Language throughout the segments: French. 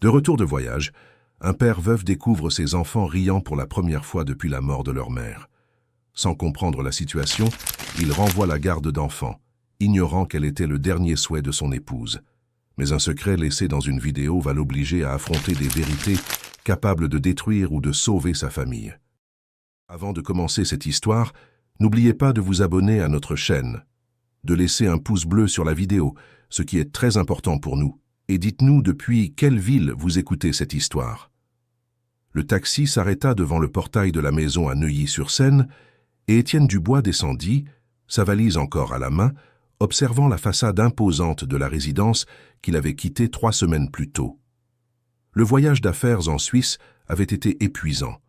De retour de voyage, un père veuf découvre ses enfants riant pour la première fois depuis la mort de leur mère. Sans comprendre la situation, il renvoie la garde d'enfants, ignorant quel était le dernier souhait de son épouse. Mais un secret laissé dans une vidéo va l'obliger à affronter des vérités capables de détruire ou de sauver sa famille. Avant de commencer cette histoire, n'oubliez pas de vous abonner à notre chaîne, de laisser un pouce bleu sur la vidéo, ce qui est très important pour nous, et dites-nous depuis quelle ville vous écoutez cette histoire. Le taxi s'arrêta devant le portail de la maison à Neuilly-sur-Seine et Étienne Dubois descendit, sa valise encore à la main, observant la façade imposante de la résidence qu'il avait quittée 3 semaines plus tôt. Le voyage d'affaires en Suisse avait été épuisant,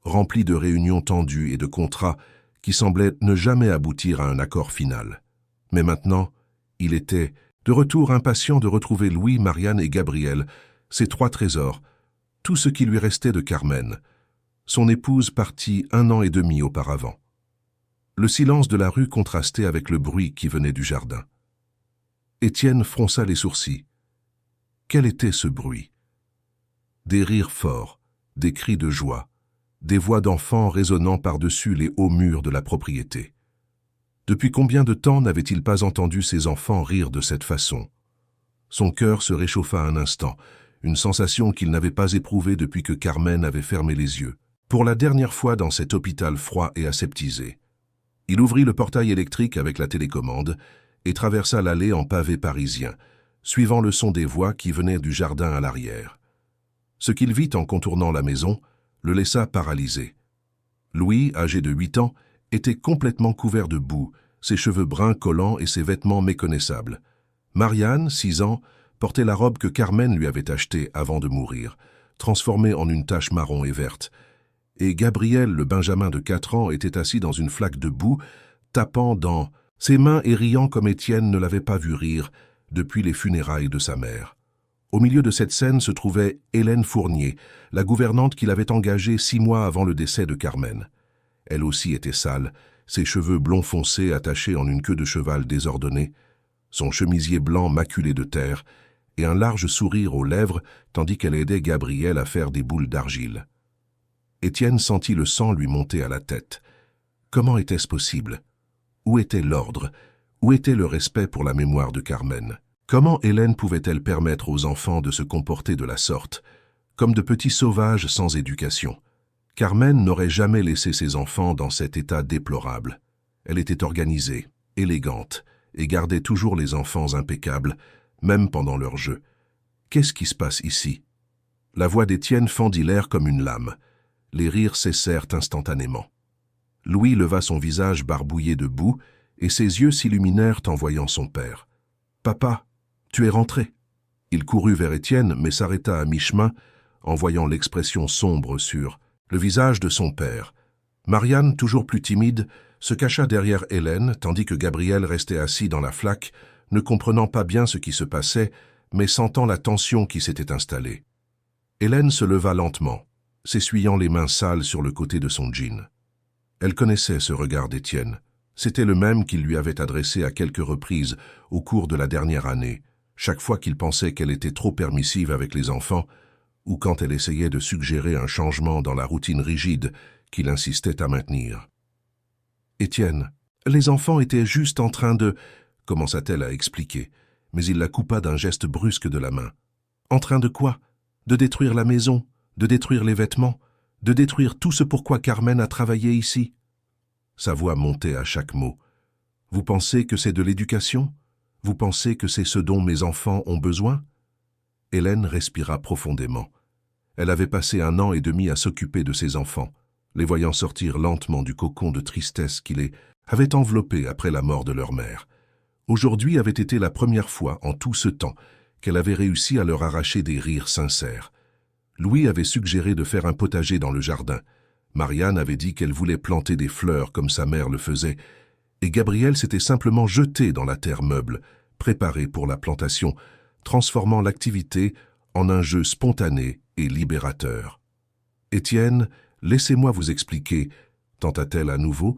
rempli de réunions tendues et de contrats qui semblaient ne jamais aboutir à un accord final. Mais maintenant, il était de retour impatient de retrouver Louis, Marianne et Gabriel, ses 3 trésors, tout ce qui lui restait de Carmen, son épouse partie 1 an et demi auparavant. Le silence de la rue contrastait avec le bruit qui venait du jardin. Étienne fronça les sourcils. Quel était ce bruit? Des rires forts, des cris de joie, des voix d'enfants résonnant par-dessus les hauts murs de la propriété. Depuis combien de temps n'avait-il pas entendu ses enfants rire de cette façon? Son cœur se réchauffa un instant, une sensation qu'il n'avait pas éprouvée depuis que Carmen avait fermé les yeux, pour la dernière fois dans cet hôpital froid et aseptisé. Il ouvrit le portail électrique avec la télécommande et traversa l'allée en pavé parisien, suivant le son des voix qui venaient du jardin à l'arrière. Ce qu'il vit en contournant la maison le laissa paralysé. Louis, âgé de 8 ans, était complètement couvert de boue, ses cheveux bruns collants et ses vêtements méconnaissables. Marianne, 6 ans, portait la robe que Carmen lui avait achetée avant de mourir, transformée en une tache marron et verte. Et Gabriel, le Benjamin de 4 ans, était assis dans une flaque de boue, tapant dans ses mains et riant comme Étienne ne l'avait pas vu rire depuis les funérailles de sa mère. Au milieu de cette scène se trouvait Hélène Fournier, la gouvernante qu'il avait engagée 6 mois avant le décès de Carmen. Elle aussi était sale, ses cheveux blonds foncés attachés en une queue de cheval désordonnée, son chemisier blanc maculé de terre, et un large sourire aux lèvres tandis qu'elle aidait Gabriel à faire des boules d'argile. Étienne sentit le sang lui monter à la tête. Comment était-ce possible? Où était l'ordre? Où était le respect pour la mémoire de Carmen? Comment Hélène pouvait-elle permettre aux enfants de se comporter de la sorte, comme de petits sauvages sans éducation? Carmen n'aurait jamais laissé ses enfants dans cet état déplorable. Elle était organisée, élégante, et gardait toujours les enfants impeccables, même pendant leur jeu. Qu'est-ce qui se passe ici? La voix d'Étienne fendit l'air comme une lame. Les rires cessèrent instantanément. Louis leva son visage barbouillé de boue, et ses yeux s'illuminèrent en voyant son père. « Papa, tu es rentré !» Il courut vers Étienne, mais s'arrêta à mi-chemin, en voyant l'expression sombre sur le visage de son père. Marianne, toujours plus timide, se cacha derrière Hélène, tandis que Gabriel restait assis dans la flaque, ne comprenant pas bien ce qui se passait, mais sentant la tension qui s'était installée. Hélène se leva lentement, s'essuyant les mains sales sur le côté de son jean. Elle connaissait ce regard d'Étienne. C'était le même qu'il lui avait adressé à quelques reprises au cours de la dernière année, chaque fois qu'il pensait qu'elle était trop permissive avec les enfants, ou quand elle essayait de suggérer un changement dans la routine rigide qu'il insistait à maintenir. « Étienne, les enfants étaient juste en train de… » commença-t-elle à expliquer, mais il la coupa d'un geste brusque de la main. « En train de quoi? De détruire la maison, de détruire les vêtements, de détruire tout ce pourquoi Carmen a travaillé ici. » Sa voix montait à chaque mot. « Vous pensez que c'est de l'éducation? Vous pensez que c'est ce dont mes enfants ont besoin ?» Hélène respira profondément. Elle avait passé 1 an et demi à s'occuper de ses enfants, les voyant sortir lentement du cocon de tristesse qui les avait enveloppés après la mort de leur mère. Aujourd'hui avait été la première fois en tout ce temps qu'elle avait réussi à leur arracher des rires sincères. Louis avait suggéré de faire un potager dans le jardin. Marianne avait dit qu'elle voulait planter des fleurs comme sa mère le faisait, et Gabriel s'était simplement jeté dans la terre meuble, préparé pour la plantation, transformant l'activité en un jeu spontané et libérateur. « Étienne, laissez-moi vous expliquer, » tenta-t-elle à nouveau,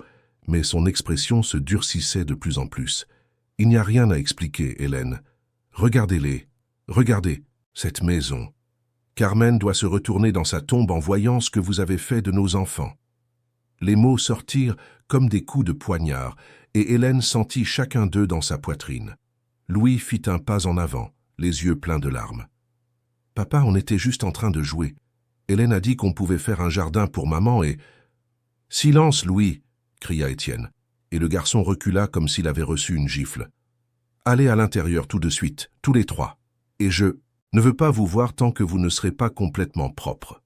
mais son expression se durcissait de plus en plus. « Il n'y a rien à expliquer, Hélène. Regardez-les, regardez cette maison. Carmen doit se retourner dans sa tombe en voyant ce que vous avez fait de nos enfants. » Les mots sortirent comme des coups de poignard, et Hélène sentit chacun d'eux dans sa poitrine. Louis fit un pas en avant, les yeux pleins de larmes. « Papa, on était juste en train de jouer. Hélène a dit qu'on pouvait faire un jardin pour maman et... »« Silence, Louis !» cria Étienne, et le garçon recula comme s'il avait reçu une gifle. « Allez à l'intérieur tout de suite, tous les trois. Et je ne veux pas vous voir tant que vous ne serez pas complètement propre. »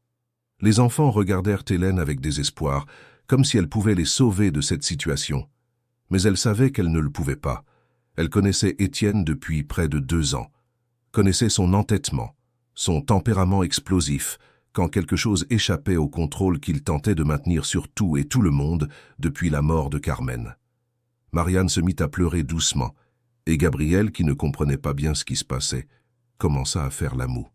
Les enfants regardèrent Hélène avec désespoir, comme si elle pouvait les sauver de cette situation. Mais elle savait qu'elle ne le pouvait pas. Elle connaissait Étienne depuis près de 2 ans, connaissait son entêtement, son tempérament explosif, quand quelque chose échappait au contrôle qu'il tentait de maintenir sur tout et tout le monde depuis la mort de Carmen. Marianne se mit à pleurer doucement, et Gabriel, qui ne comprenait pas bien ce qui se passait, commença à faire la moue.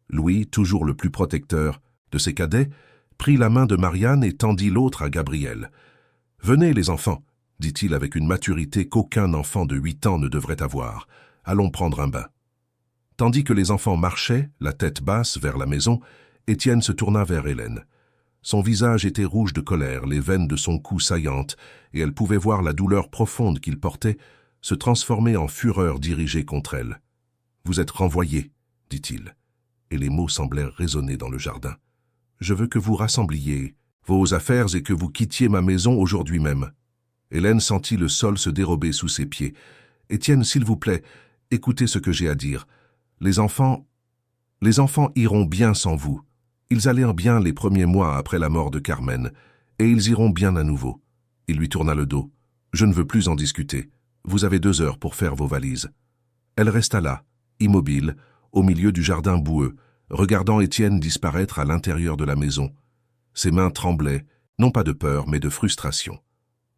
Louis, toujours le plus protecteur de ses cadets, prit la main de Marianne et tendit l'autre à Gabriel. « Venez, les enfants, » dit-il avec une maturité qu'aucun enfant de 8 ans ne devrait avoir. « Allons prendre un bain. » Tandis que les enfants marchaient, la tête basse, vers la maison, Étienne se tourna vers Hélène. Son visage était rouge de colère, les veines de son cou saillantes, et elle pouvait voir la douleur profonde qu'il portait se transformer en fureur dirigée contre elle. « Vous êtes renvoyés, » dit-il, et les mots semblèrent résonner dans le jardin. « Je veux que vous rassembliez vos affaires et que vous quittiez ma maison aujourd'hui même. » Hélène sentit le sol se dérober sous ses pieds. « Étienne, s'il vous plaît, écoutez ce que j'ai à dire. Les enfants iront bien sans vous. Ils allèrent bien les premiers mois après la mort de Carmen, et ils iront bien à nouveau. » Il lui tourna le dos. « Je ne veux plus en discuter. Vous avez 2 heures pour faire vos valises. » Elle resta là, immobile, au milieu du jardin boueux, regardant Étienne disparaître à l'intérieur de la maison. Ses mains tremblaient, non pas de peur, mais de frustration.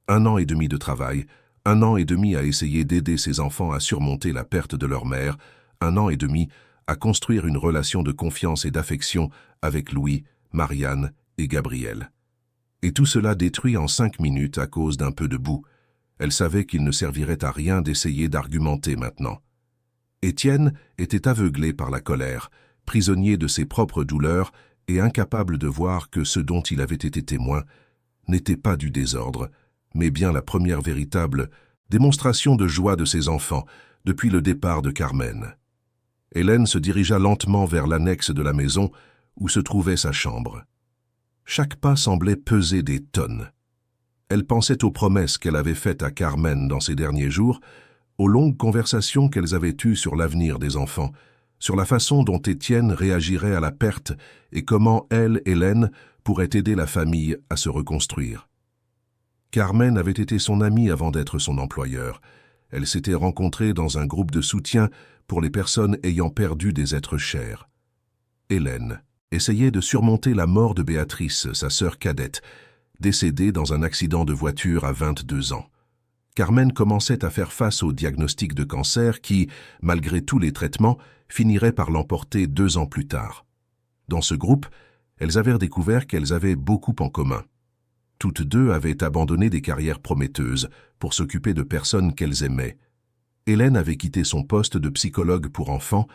1 an et demi de travail, 1 an et demi à essayer d'aider ses enfants à surmonter la perte de leur mère, 1 an et demi à construire une relation de confiance et d'affection avec Louis, Marianne et Gabriel. Et tout cela détruit en 5 minutes à cause d'un peu de boue. Elle savait qu'il ne servirait à rien d'essayer d'argumenter maintenant. Étienne était aveuglé par la colère, prisonnier de ses propres douleurs et incapable de voir que ce dont il avait été témoin n'était pas du désordre, mais bien la première véritable démonstration de joie de ses enfants depuis le départ de Carmen. Hélène se dirigea lentement vers l'annexe de la maison où se trouvait sa chambre. Chaque pas semblait peser des tonnes. Elle pensait aux promesses qu'elle avait faites à Carmen dans ces derniers jours, aux longues conversations qu'elles avaient eues sur l'avenir des enfants, sur la façon dont Étienne réagirait à la perte et comment elle, Hélène, pourrait aider la famille à se reconstruire. Carmen avait été son amie avant d'être son employeur. Elle s'était rencontrée dans un groupe de soutien pour les personnes ayant perdu des êtres chers. Hélène essayait de surmonter la mort de Béatrice, sa sœur cadette, décédée dans un accident de voiture à 22 ans. Carmen commençait à faire face au diagnostic de cancer qui, malgré tous les traitements, finirait par l'emporter 2 ans plus tard. Dans ce groupe, elles avaient découvert qu'elles avaient beaucoup en commun. Toutes 2 avaient abandonné des carrières prometteuses pour s'occuper de personnes qu'elles aimaient. Hélène avait quitté son poste de psychologue pour enfants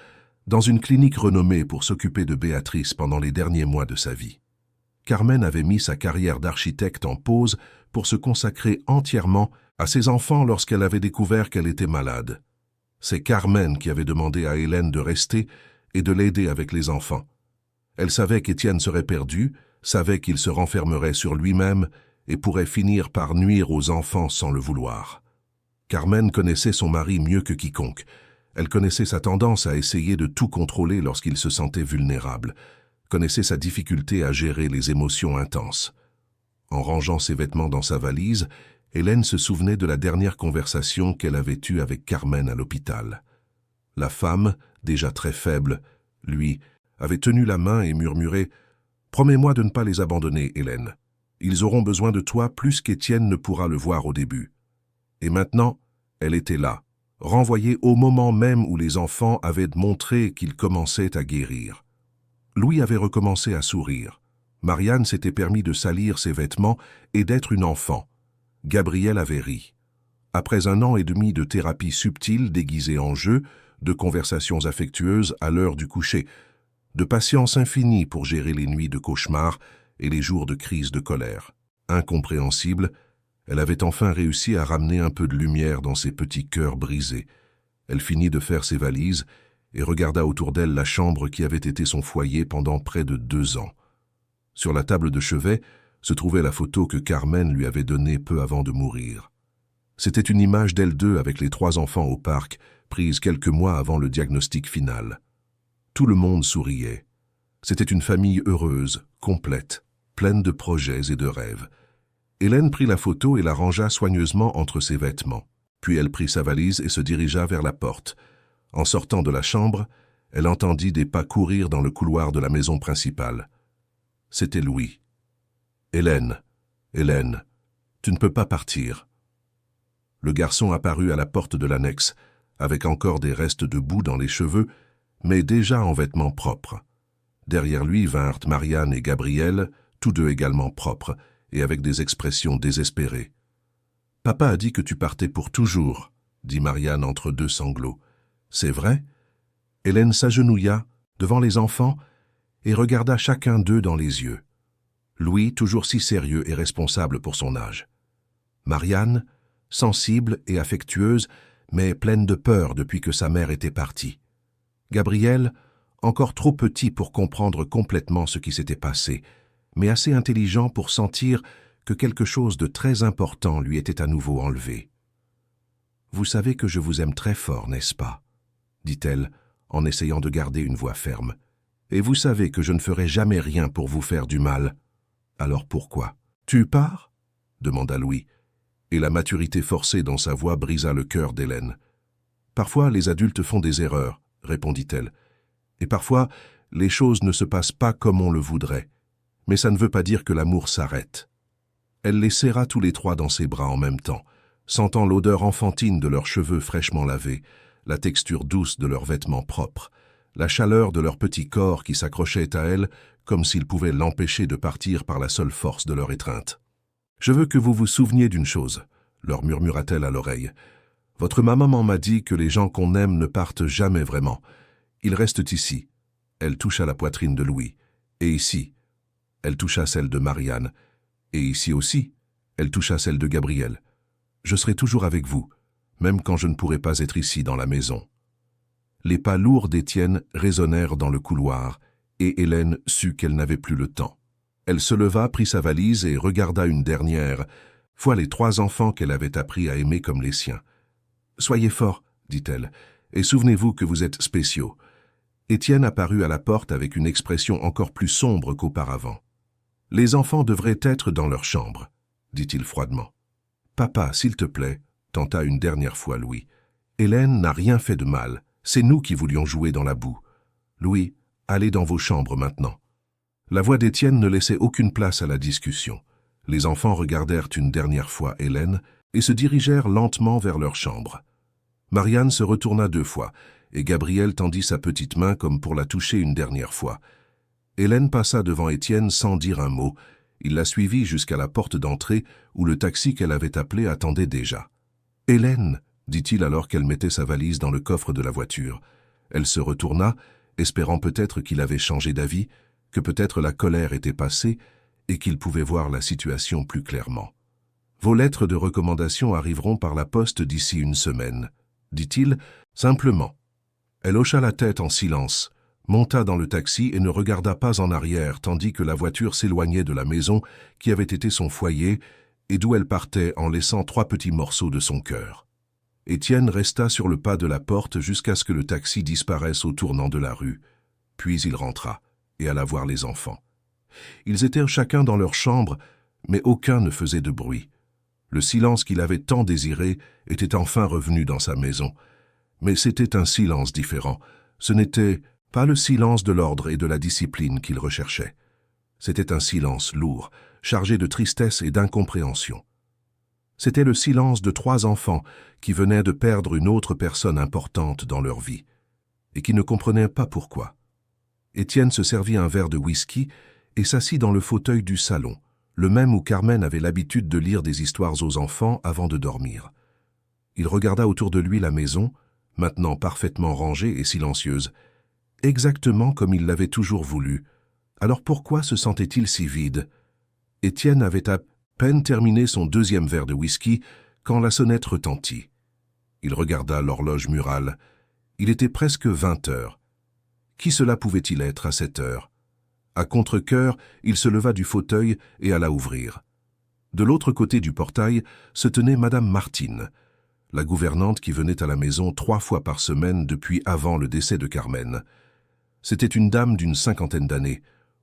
dans une clinique renommée pour s'occuper de Béatrice pendant les derniers mois de sa vie. Carmen avait mis sa carrière d'architecte en pause pour se consacrer entièrement à ses enfants lorsqu'elle avait découvert qu'elle était malade. C'est Carmen qui avait demandé à Hélène de rester et de l'aider avec les enfants. Elle savait qu'Étienne serait perdu, savait qu'il se renfermerait sur lui-même et pourrait finir par nuire aux enfants sans le vouloir. Carmen connaissait son mari mieux que quiconque. Elle connaissait sa tendance à essayer de tout contrôler lorsqu'il se sentait vulnérable, connaissait sa difficulté à gérer les émotions intenses. En rangeant ses vêtements dans sa valise, Hélène se souvenait de la dernière conversation qu'elle avait eue avec Carmen à l'hôpital. La femme, déjà très faible, lui, avait tenu la main et murmuré « Promets-moi de ne pas les abandonner, Hélène. Ils auront besoin de toi plus qu'Étienne ne pourra le voir au début. » Et maintenant, elle était là, renvoyée au moment même où les enfants avaient montré qu'ils commençaient à guérir. Louis avait recommencé à sourire. Marianne s'était permis de salir ses vêtements et d'être une enfant. Gabriel avait ri. Après 1 an et demi de thérapie subtile déguisée en jeu, de conversations affectueuses à l'heure du coucher, de patience infinie pour gérer les nuits de cauchemar et les jours de crise de colère. Incompréhensible, elle avait enfin réussi à ramener un peu de lumière dans ses petits cœurs brisés. Elle finit de faire ses valises et regarda autour d'elle la chambre qui avait été son foyer pendant près de 2 ans. Sur la table de chevet se trouvait la photo que Carmen lui avait donnée peu avant de mourir. C'était une image d'elles deux avec les 3 enfants au parc, prise quelques mois avant le diagnostic final. Tout le monde souriait. C'était une famille heureuse, complète, pleine de projets et de rêves. Hélène prit la photo et la rangea soigneusement entre ses vêtements. Puis elle prit sa valise et se dirigea vers la porte. En sortant de la chambre, elle entendit des pas courir dans le couloir de la maison principale. C'était Louis. « Hélène, Hélène, tu ne peux pas partir. » Le garçon apparut à la porte de l'annexe, avec encore des restes de boue dans les cheveux, mais déjà en vêtements propres. Derrière lui vinrent Marianne et Gabriel, tous deux également propres, et avec des expressions désespérées. « Papa a dit que tu partais pour toujours, » dit Marianne entre 2 sanglots. « C'est vrai ?» Hélène s'agenouilla devant les enfants et regarda chacun d'eux dans les yeux. Louis, toujours si sérieux et responsable pour son âge. Marianne, sensible et affectueuse, mais pleine de peur depuis que sa mère était partie. Gabriel, encore trop petit pour comprendre complètement ce qui s'était passé, mais assez intelligent pour sentir que quelque chose de très important lui était à nouveau enlevé. « Vous savez que je vous aime très fort, n'est-ce pas ?» dit-elle, en essayant de garder une voix ferme. « Et vous savez que je ne ferai jamais rien pour vous faire du mal. Alors pourquoi ? » « Tu pars ?» demanda Louis, et la maturité forcée dans sa voix brisa le cœur d'Hélène. « Parfois, les adultes font des erreurs, » répondit-elle. « Et parfois, les choses ne se passent pas comme on le voudrait. Mais ça ne veut pas dire que l'amour s'arrête. » Elle les serra tous les 3 dans ses bras en même temps, sentant l'odeur enfantine de leurs cheveux fraîchement lavés, la texture douce de leurs vêtements propres, la chaleur de leur petit corps qui s'accrochait à elle comme s'il pouvait l'empêcher de partir par la seule force de leur étreinte. « Je veux que vous vous souveniez d'une chose, » leur murmura-t-elle à l'oreille. « Votre maman m'a dit que les gens qu'on aime ne partent jamais vraiment. Ils restent ici. » Elle toucha la poitrine de Louis. « Et ici. » Elle toucha celle de Marianne. « Et ici aussi. » Elle toucha celle de Gabriel. « Je serai toujours avec vous, même quand je ne pourrai pas être ici dans la maison. » Les pas lourds d'Étienne résonnèrent dans le couloir, et Hélène sut qu'elle n'avait plus le temps. Elle se leva, prit sa valise et regarda une dernière fois les 3 enfants qu'elle avait appris à aimer comme les siens. « Soyez forts, » dit-elle, « et souvenez-vous que vous êtes spéciaux. » Étienne apparut à la porte avec une expression encore plus sombre qu'auparavant. « Les enfants devraient être dans leur chambre, » dit-il froidement. « Papa, s'il te plaît, » tenta une dernière fois Louis. « Hélène n'a rien fait de mal. C'est nous qui voulions jouer dans la boue. Louis, allez dans vos chambres maintenant. » La voix d'Étienne ne laissait aucune place à la discussion. Les enfants regardèrent une dernière fois Hélène et se dirigèrent lentement vers leur chambre. Marianne se retourna 2 fois, et Gabriel tendit sa petite main comme pour la toucher une dernière fois. Hélène passa devant Étienne sans dire un mot. Il la suivit jusqu'à la porte d'entrée où le taxi qu'elle avait appelé attendait déjà. « Hélène !» dit-il alors qu'elle mettait sa valise dans le coffre de la voiture. Elle se retourna, espérant peut-être qu'il avait changé d'avis, que peut-être la colère était passée et qu'il pouvait voir la situation plus clairement. « Vos lettres de recommandation arriveront par la poste d'ici 1 semaine, » dit-il simplement. Elle hocha la tête en silence, monta dans le taxi et ne regarda pas en arrière tandis que la voiture s'éloignait de la maison qui avait été son foyer et d'où elle partait en laissant 3 petits morceaux de son cœur. Étienne resta sur le pas de la porte jusqu'à ce que le taxi disparaisse au tournant de la rue. Puis il rentra et alla voir les enfants. Ils étaient chacun dans leur chambre, mais aucun ne faisait de bruit. Le silence qu'il avait tant désiré était enfin revenu dans sa maison. Mais c'était un silence différent. Ce n'était pas le silence de l'ordre et de la discipline qu'il recherchait. C'était un silence lourd, chargé de tristesse et d'incompréhension. C'était le silence de 3 enfants qui venaient de perdre une autre personne importante dans leur vie, et qui ne comprenaient pas pourquoi. Étienne se servit un verre de whisky et s'assit dans le fauteuil du salon, le même où Carmen avait l'habitude de lire des histoires aux enfants avant de dormir. Il regarda autour de lui la maison, maintenant parfaitement rangée et silencieuse, exactement comme il l'avait toujours voulu. Alors pourquoi se sentait-il si vide? Étienne avait à peine terminé son deuxième verre de whisky quand la sonnette retentit. Il regarda l'horloge murale. Il était presque 20 heures. Qui cela pouvait-il être à cette heure? À contre-cœur, il se leva du fauteuil et alla ouvrir. De l'autre côté du portail se tenait Madame Martine, la gouvernante qui venait à la maison 3 fois par semaine depuis avant le décès de Carmen. C'était une dame d'une 50aine d'années,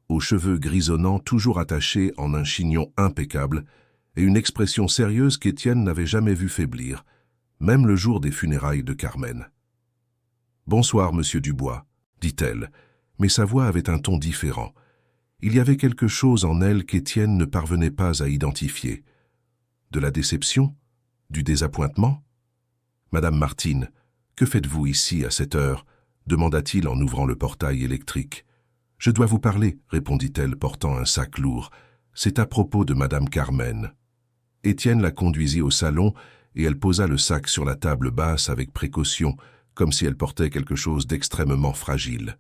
aux cheveux grisonnants toujours attachés en un chignon impeccable, et une expression sérieuse qu'Étienne n'avait jamais vue faiblir, même le jour des funérailles de Carmen. « Bonsoir, monsieur Dubois », dit-elle, mais sa voix avait un ton différent. Il y avait quelque chose en elle qu'Étienne ne parvenait pas à identifier. De la déception? Du désappointement? « Madame Martine, que faites-vous ici à cette heure ?» demanda-t-il en ouvrant le portail électrique. « Je dois vous parler, » répondit-elle, portant un sac lourd. « C'est à propos de Madame Carmen. » Étienne la conduisit au salon et elle posa le sac sur la table basse avec précaution, comme si elle portait quelque chose d'extrêmement fragile.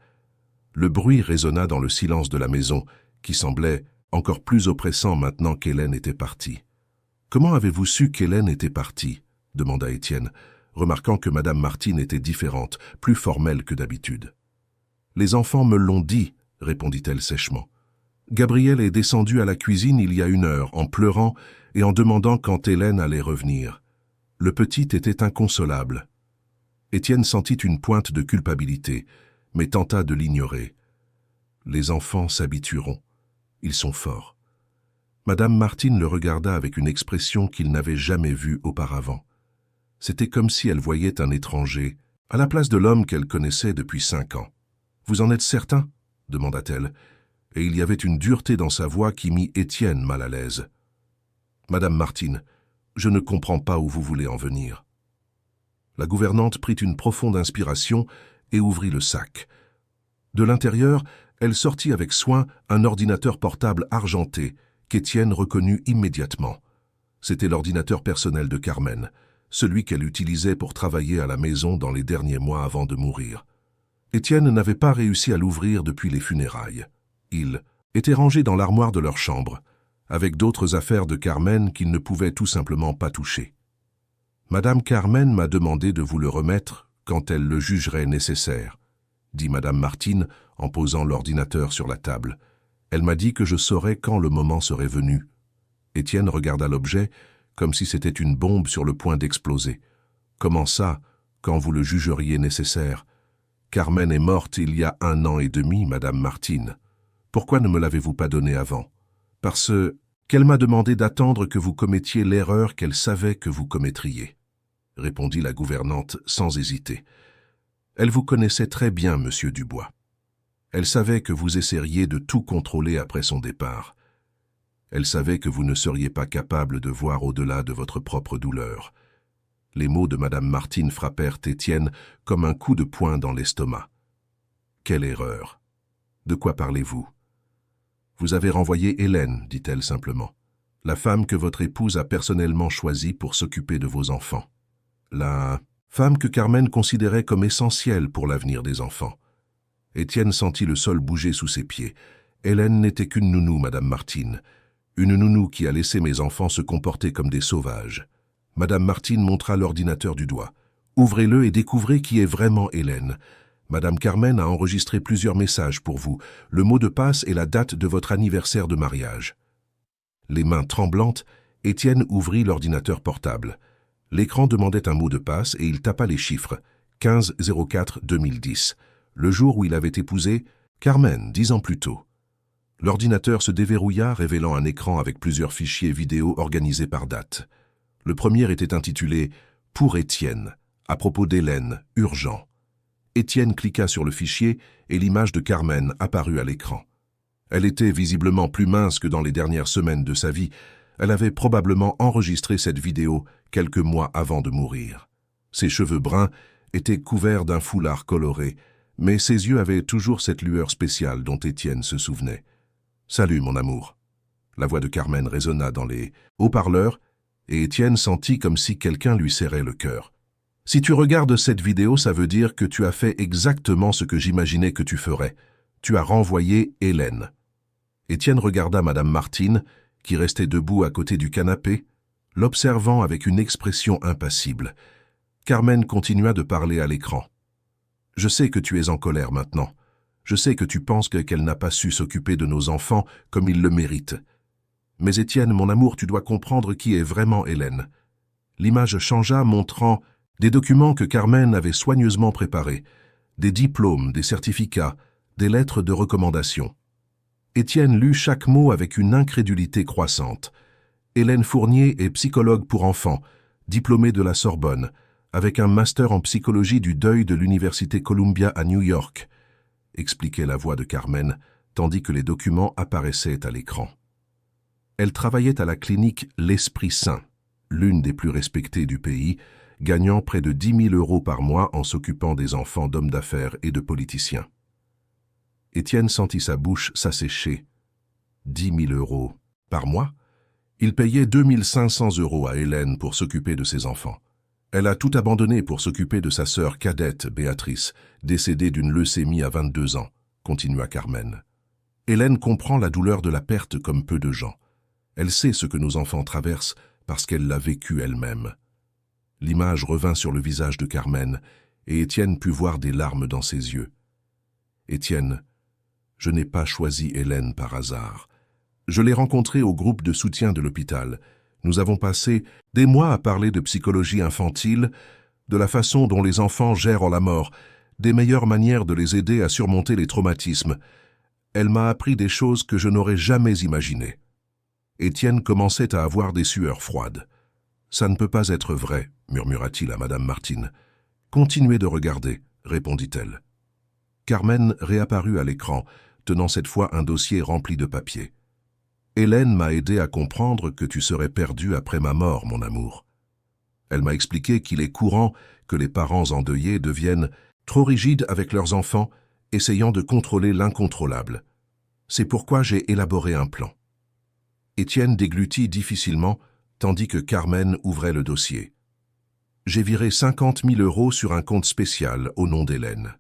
Le bruit résonna dans le silence de la maison, qui semblait encore plus oppressant maintenant qu'Hélène était partie. « Comment avez-vous su qu'Hélène était partie ?» demanda Étienne, remarquant que Madame Martine était différente, plus formelle que d'habitude. « Les enfants me l'ont dit, » répondit-elle sèchement. « Gabriel est descendu à la cuisine il y a 1 heure, en pleurant et en demandant quand Hélène allait revenir. Le petit était inconsolable. » Étienne sentit une pointe de culpabilité, mais tenta de l'ignorer. « Les enfants s'habitueront. Ils sont forts. » Madame Martine le regarda avec une expression qu'il n'avait jamais vue auparavant. C'était comme si elle voyait un étranger, à la place de l'homme qu'elle connaissait depuis 5 ans. « Vous en êtes certain ?» demanda-t-elle, et il y avait une dureté dans sa voix qui mit Étienne mal à l'aise. « Madame Martine, je ne comprends pas où vous voulez en venir. » La gouvernante prit une profonde inspiration et ouvrit le sac. De l'intérieur, elle sortit avec soin un ordinateur portable argenté qu'Étienne reconnut immédiatement. C'était l'ordinateur personnel de Carmen, celui qu'elle utilisait pour travailler à la maison dans les derniers mois avant de mourir. Étienne n'avait pas réussi à l'ouvrir depuis les funérailles. Il était rangé dans l'armoire de leur chambre, avec d'autres affaires de Carmen qu'il ne pouvait tout simplement pas toucher. « Madame Carmen m'a demandé de vous le remettre quand elle le jugerait nécessaire, » dit Madame Martine en posant l'ordinateur sur la table. « Elle m'a dit que je saurais quand le moment serait venu. » Étienne regarda l'objet comme si c'était une bombe sur le point d'exploser. « Comment ça, quand vous le jugeriez nécessaire? Carmen est morte il y a 1 an et demi, Madame Martine. Pourquoi ne me l'avez-vous pas donné avant? Parce qu'elle m'a demandé d'attendre que vous commettiez l'erreur qu'elle savait que vous commettriez, » répondit la gouvernante sans hésiter. Elle vous connaissait très bien, monsieur Dubois. Elle savait que vous essaieriez de tout contrôler après son départ. Elle savait que vous ne seriez pas capable de voir au-delà de votre propre douleur. Les mots de Madame Martine frappèrent Étienne comme un coup de poing dans l'estomac. Quelle erreur! De quoi parlez-vous? Vous avez renvoyé Hélène, dit-elle simplement, la femme que votre épouse a personnellement choisie pour s'occuper de vos enfants. La femme que Carmen considérait comme essentielle pour l'avenir des enfants. Étienne sentit le sol bouger sous ses pieds. Hélène n'était qu'une nounou, Madame Martine. Une nounou qui a laissé mes enfants se comporter comme des sauvages. Madame Martine montra l'ordinateur du doigt. Ouvrez-le et découvrez qui est vraiment Hélène. Madame Carmen a enregistré plusieurs messages pour vous, le mot de passe et la date de votre anniversaire de mariage. Les mains tremblantes, Étienne ouvrit l'ordinateur portable. L'écran demandait un mot de passe et il tapa les chiffres. 15-04-2010, le jour où il avait épousé Carmen, 10 ans plus tôt. L'ordinateur se déverrouilla, révélant un écran avec plusieurs fichiers vidéo organisés par date. Le premier était intitulé « Pour Étienne », à propos d'Hélène, urgent. Étienne cliqua sur le fichier et l'image de Carmen apparut à l'écran. Elle était visiblement plus mince que dans les dernières semaines de sa vie. Elle avait probablement enregistré cette vidéo quelques mois avant de mourir. Ses cheveux bruns étaient couverts d'un foulard coloré, mais ses yeux avaient toujours cette lueur spéciale dont Étienne se souvenait. « Salut, mon amour !» La voix de Carmen résonna dans les haut-parleurs et Étienne sentit comme si quelqu'un lui serrait le cœur. Si tu regardes cette vidéo, ça veut dire que tu as fait exactement ce que j'imaginais que tu ferais. Tu as renvoyé Hélène. Étienne regarda Madame Martine, qui restait debout à côté du canapé, l'observant avec une expression impassible. Carmen continua de parler à l'écran. « Je sais que tu es en colère maintenant. Je sais que tu penses qu'elle n'a pas su s'occuper de nos enfants comme ils le méritent. Mais Étienne, mon amour, tu dois comprendre qui est vraiment Hélène. » L'image changea, montrant des documents que Carmen avait soigneusement préparés, des diplômes, des certificats, des lettres de recommandation. Étienne lut chaque mot avec une incrédulité croissante. Hélène Fournier est psychologue pour enfants, diplômée de la Sorbonne, avec un master en psychologie du deuil de l'Université Columbia à New York, expliquait la voix de Carmen, tandis que les documents apparaissaient à l'écran. Elle travaillait à la clinique L'Esprit Saint, l'une des plus respectées du pays, gagnant près de 10 000 € par mois en s'occupant des enfants d'hommes d'affaires et de politiciens. Étienne sentit sa bouche s'assécher. 10 000 € par mois? Il payait 2 500 € à Hélène pour s'occuper de ses enfants. Elle a tout abandonné pour s'occuper de sa sœur cadette, Béatrice, décédée d'une leucémie à 22 ans, continua Carmen. Hélène comprend la douleur de la perte comme peu de gens. Elle sait ce que nos enfants traversent parce qu'elle l'a vécu elle-même. L'image revint sur le visage de Carmen, et Étienne put voir des larmes dans ses yeux. Étienne, je n'ai pas choisi Hélène par hasard. Je l'ai rencontrée au groupe de soutien de l'hôpital. Nous avons passé des mois à parler de psychologie infantile, de la façon dont les enfants gèrent la mort, des meilleures manières de les aider à surmonter les traumatismes. Elle m'a appris des choses que je n'aurais jamais imaginées. Étienne commençait à avoir des sueurs froides. « Ça ne peut pas être vrai », murmura-t-il à Madame Martine. « Continuez de regarder », répondit-elle. Carmen réapparut à l'écran, tenant cette fois un dossier rempli de papiers. « Hélène m'a aidé à comprendre que tu serais perdu après ma mort, mon amour. Elle m'a expliqué qu'il est courant que les parents endeuillés deviennent trop rigides avec leurs enfants, essayant de contrôler l'incontrôlable. C'est pourquoi j'ai élaboré un plan. » Étienne déglutit difficilement, tandis que Carmen ouvrait le dossier. « J'ai viré 50 000 € sur un compte spécial au nom d'Hélène.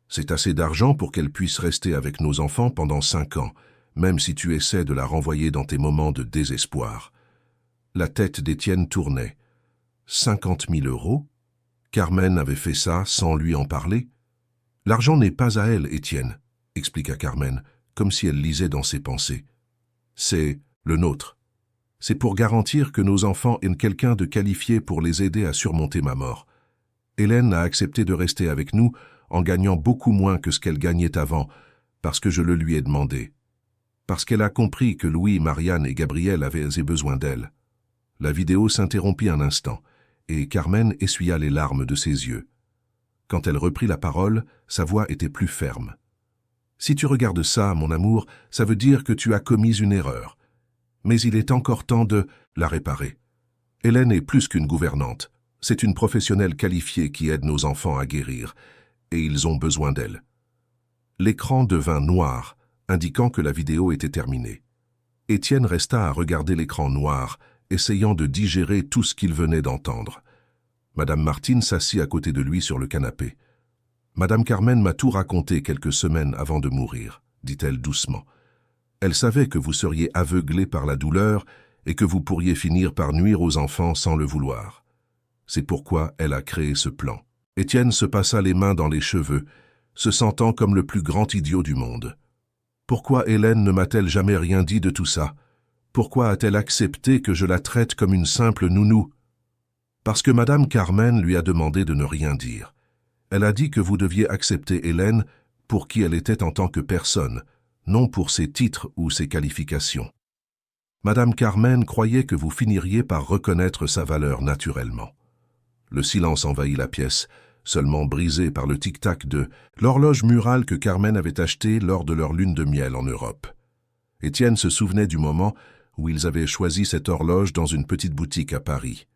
C'est assez d'argent pour qu'elle puisse rester avec nos enfants pendant 5 ans, même si tu essaies de la renvoyer dans tes moments de désespoir. » La tête d'Étienne tournait. 50 000 €? Carmen avait fait ça sans lui en parler? « L'argent n'est pas à elle, Étienne, » expliqua Carmen, comme si elle lisait dans ses pensées. « C'est le nôtre. C'est pour garantir que nos enfants aient quelqu'un de qualifié pour les aider à surmonter ma mort. Hélène a accepté de rester avec nous en gagnant beaucoup moins que ce qu'elle gagnait avant, parce que je le lui ai demandé. Parce qu'elle a compris que Louis, Marianne et Gabriel avaient besoin d'elle. » La vidéo s'interrompit un instant, et Carmen essuya les larmes de ses yeux. Quand elle reprit la parole, sa voix était plus ferme. « Si tu regardes ça, mon amour, ça veut dire que tu as commis une erreur. Mais il est encore temps de la réparer. Hélène est plus qu'une gouvernante. C'est une professionnelle qualifiée qui aide nos enfants à guérir, et ils ont besoin d'elle. » L'écran devint noir, indiquant que la vidéo était terminée. Étienne resta à regarder l'écran noir, essayant de digérer tout ce qu'il venait d'entendre. Madame Martine s'assit à côté de lui sur le canapé. « Madame Carmen m'a tout raconté quelques semaines avant de mourir, » dit-elle doucement. « Elle savait que vous seriez aveuglé par la douleur et que vous pourriez finir par nuire aux enfants sans le vouloir. C'est pourquoi elle a créé ce plan. » Étienne se passa les mains dans les cheveux, se sentant comme le plus grand idiot du monde. Pourquoi Hélène ne m'a-t-elle jamais rien dit de tout ça? Pourquoi a-t-elle accepté que je la traite comme une simple nounou? Parce que Madame Carmen lui a demandé de ne rien dire. Elle a dit que vous deviez accepter Hélène pour qui elle était en tant que personne, non pour ses titres ou ses qualifications. Madame Carmen croyait que vous finiriez par reconnaître sa valeur naturellement. Le silence envahit la pièce, seulement brisé par le tic-tac de l'horloge murale que Carmen avait achetée lors de leur lune de miel en Europe. Étienne se souvenait du moment où ils avaient choisi cette horloge dans une petite boutique à Paris.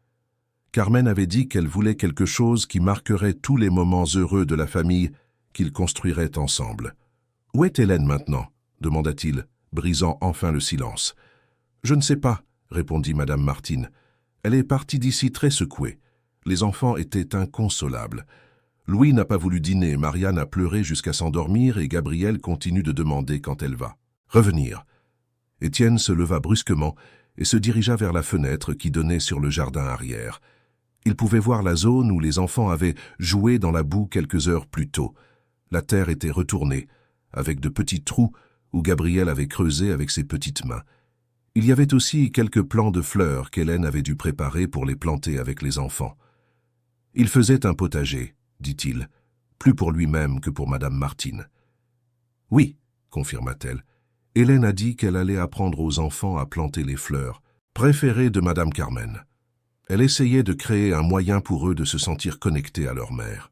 Carmen avait dit qu'elle voulait quelque chose qui marquerait tous les moments heureux de la famille qu'ils construiraient ensemble. « Où est Hélène maintenant ?» demanda-t-il, brisant enfin le silence. « Je ne sais pas, » répondit Madame Martine. « Elle est partie d'ici très secouée. Les enfants étaient inconsolables. Louis n'a pas voulu dîner, Marianne a pleuré jusqu'à s'endormir et Gabrielle continue de demander quand elle va revenir. Étienne se leva brusquement et se dirigea vers la fenêtre qui donnait sur le jardin arrière. Il pouvait voir la zone où les enfants avaient joué dans la boue quelques heures plus tôt. La terre était retournée, avec de petits trous où Gabrielle avait creusé avec ses petites mains. Il y avait aussi quelques plants de fleurs qu'Hélène avait dû préparer pour les planter avec les enfants. Il faisait un potager, dit-il, plus pour lui-même que pour Madame Martine. Oui, confirma-t-elle. Hélène a dit qu'elle allait apprendre aux enfants à planter les fleurs, préférées de Madame Carmen. Elle essayait de créer un moyen pour eux de se sentir connectés à leur mère.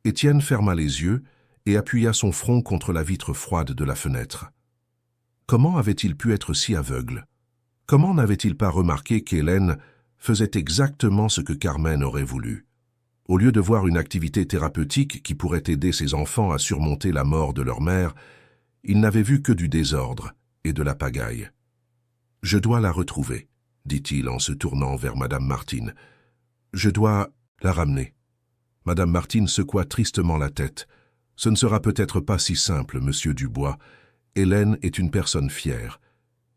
Étienne ferma les yeux et appuya son front contre la vitre froide de la fenêtre. Comment avait-il pu être si aveugle? Comment n'avait-il pas remarqué qu'Hélène faisait exactement ce que Carmen aurait voulu? Au lieu de voir une activité thérapeutique qui pourrait aider ses enfants à surmonter la mort de leur mère, il n'avait vu que du désordre et de la pagaille. « Je dois la retrouver », dit-il en se tournant vers Madame Martine. « Je dois la ramener. » Madame Martine secoua tristement la tête. « Ce ne sera peut-être pas si simple, Monsieur Dubois. Hélène est une personne fière,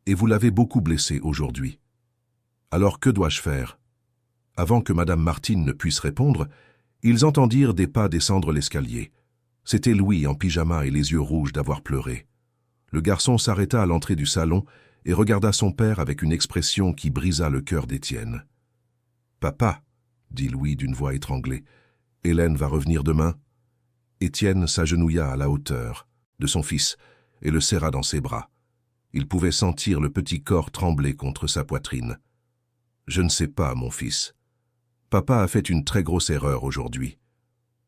et vous l'avez beaucoup blessée aujourd'hui. Alors que dois-je faire ?» Avant que Madame Martine ne puisse répondre, ils entendirent des pas descendre l'escalier. C'était Louis en pyjama et les yeux rouges d'avoir pleuré. Le garçon s'arrêta à l'entrée du salon et regarda son père avec une expression qui brisa le cœur d'Étienne. « Papa, » dit Louis d'une voix étranglée, « Hélène va revenir demain ?» Étienne s'agenouilla à la hauteur de son fils et le serra dans ses bras. Il pouvait sentir le petit corps trembler contre sa poitrine. « Je ne sais pas, mon fils. Papa a fait une très grosse erreur aujourd'hui. »«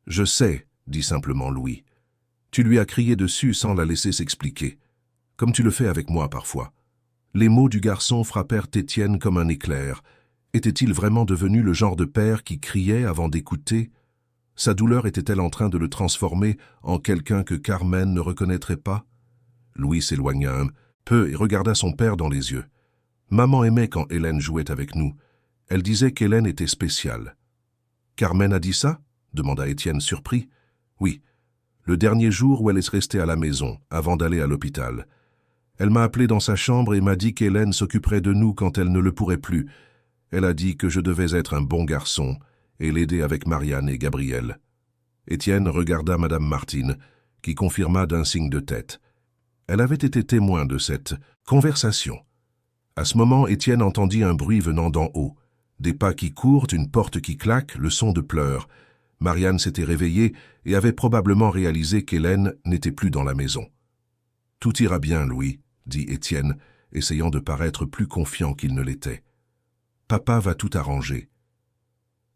Je sais, » dit simplement Louis. « Tu lui as crié dessus sans la laisser s'expliquer, comme tu le fais avec moi parfois. » Les mots du garçon frappèrent Étienne comme un éclair. Était-il vraiment devenu le genre de père qui criait avant d'écouter? Sa douleur était-elle en train de le transformer en quelqu'un que Carmen ne reconnaîtrait pas? Louis s'éloigna un peu et regarda son père dans les yeux. Maman aimait quand Hélène jouait avec nous. Elle disait qu'Hélène était spéciale. « Carmen a dit ça ?» demanda Étienne surpris. « Oui, le dernier jour où elle est restée à la maison, avant d'aller à l'hôpital. Elle m'a appelé dans sa chambre et m'a dit qu'Hélène s'occuperait de nous quand elle ne le pourrait plus. Elle a dit que je devais être un bon garçon et l'aider avec Marianne et Gabrielle. » Étienne regarda Madame Martine, qui confirma d'un signe de tête. Elle avait été témoin de cette conversation. À ce moment, Étienne entendit un bruit venant d'en haut. Des pas qui courent, une porte qui claque, le son de pleurs. Marianne s'était réveillée et avait probablement réalisé qu'Hélène n'était plus dans la maison. « Tout ira bien, Louis, » dit Étienne, essayant de paraître plus confiant qu'il ne l'était. « Papa va tout arranger. »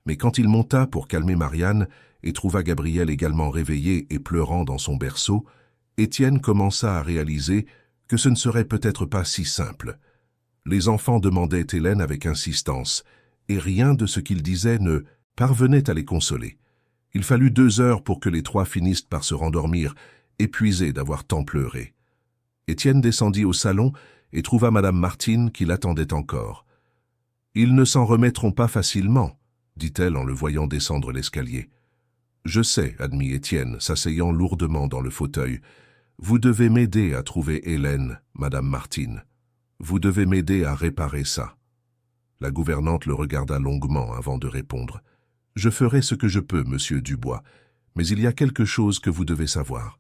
Mais quand il monta pour calmer Marianne et trouva Gabrielle également réveillée et pleurant dans son berceau, Étienne commença à réaliser que ce ne serait peut-être pas si simple. Les enfants demandaient Hélène avec insistance, et rien de ce qu'ils disaient ne parvenait à les consoler. Il fallut 2 heures pour que les 3 finissent par se rendormir, épuisés d'avoir tant pleuré. Étienne descendit au salon et trouva Madame Martine qui l'attendait encore. « Ils ne s'en remettront pas facilement, » dit-elle en le voyant descendre l'escalier. « Je sais, » admit Étienne, s'asseyant lourdement dans le fauteuil. « Vous devez m'aider à trouver Hélène, Madame Martine. Vous devez m'aider à réparer ça. » La gouvernante le regarda longuement avant de répondre. « Je ferai ce que je peux, Monsieur Dubois, mais il y a quelque chose que vous devez savoir.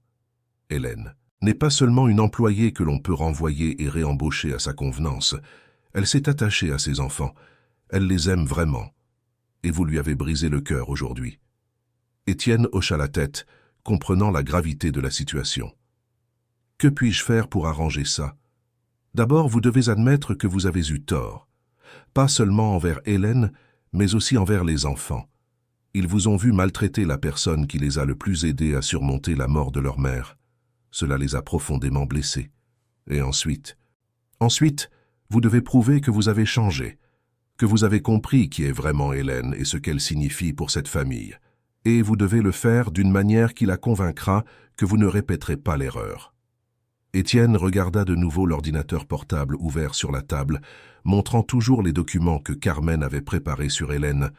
Hélène n'est pas seulement une employée que l'on peut renvoyer et réembaucher à sa convenance. Elle s'est attachée à ses enfants. Elle les aime vraiment. Et vous lui avez brisé le cœur aujourd'hui. » Étienne hocha la tête, comprenant la gravité de la situation. « Que puis-je faire pour arranger ça? D'abord, vous devez admettre que vous avez eu tort. Pas seulement envers Hélène, mais aussi envers les enfants. Ils vous ont vu maltraiter la personne qui les a le plus aidés à surmonter la mort de leur mère. Cela les a profondément blessés. Et ensuite, vous devez prouver que vous avez changé, que vous avez compris qui est vraiment Hélène et ce qu'elle signifie pour cette famille. Et vous devez le faire d'une manière qui la convaincra que vous ne répéterez pas l'erreur. » Étienne regarda de nouveau l'ordinateur portable ouvert sur la table, montrant toujours les documents que Carmen avait préparés sur Hélène.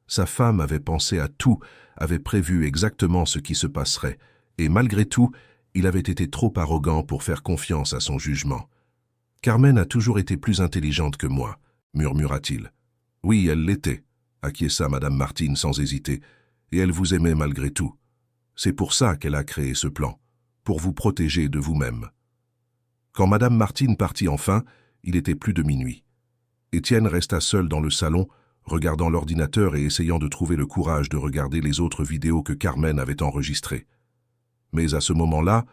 Sa femme avait pensé à tout, avait prévu exactement ce qui se passerait, et malgré tout, il avait été trop arrogant pour faire confiance à son jugement. « Carmen a toujours été plus intelligente que moi », murmura-t-il. « Oui, elle l'était », acquiesça Madame Martin sans hésiter, « et elle vous aimait malgré tout. C'est pour ça qu'elle a créé ce plan, pour vous protéger de vous-même. » Quand Madame Martin partit enfin, il était plus de minuit. Étienne resta seul dans le salon, regardant l'ordinateur et essayant de trouver le courage de regarder les autres vidéos que Carmen avait enregistrées. Mais à ce moment-là,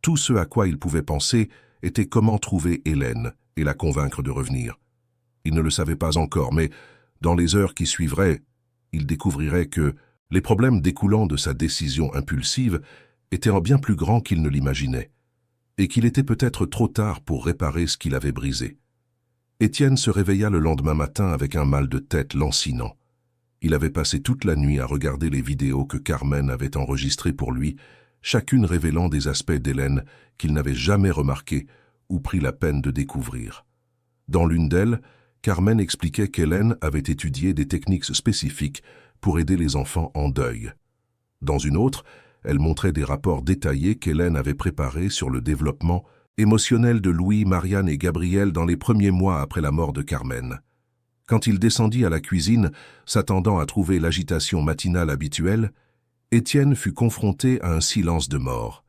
tout ce à quoi il pouvait penser était comment trouver Hélène et la convaincre de revenir. Il ne le savait pas encore, mais dans les heures qui suivraient, il découvrirait que les problèmes découlant de sa décision impulsive étaient en bien plus grands qu'il ne l'imaginait, et qu'il était peut-être trop tard pour réparer ce qu'il avait brisé. Étienne se réveilla le lendemain matin avec un mal de tête lancinant. Il avait passé toute la nuit à regarder les vidéos que Carmen avait enregistrées pour lui, chacune révélant des aspects d'Hélène qu'il n'avait jamais remarqués ou pris la peine de découvrir. Dans l'une d'elles, Carmen expliquait qu'Hélène avait étudié des techniques spécifiques pour aider les enfants en deuil. Dans une autre, elle montrait des rapports détaillés qu'Hélène avait préparés sur le développement émotionnel de Louis, Marianne et Gabriel dans les premiers mois après la mort de Carmen. Quand il descendit à la cuisine, s'attendant à trouver l'agitation matinale habituelle, Étienne fut confronté à un silence de mort.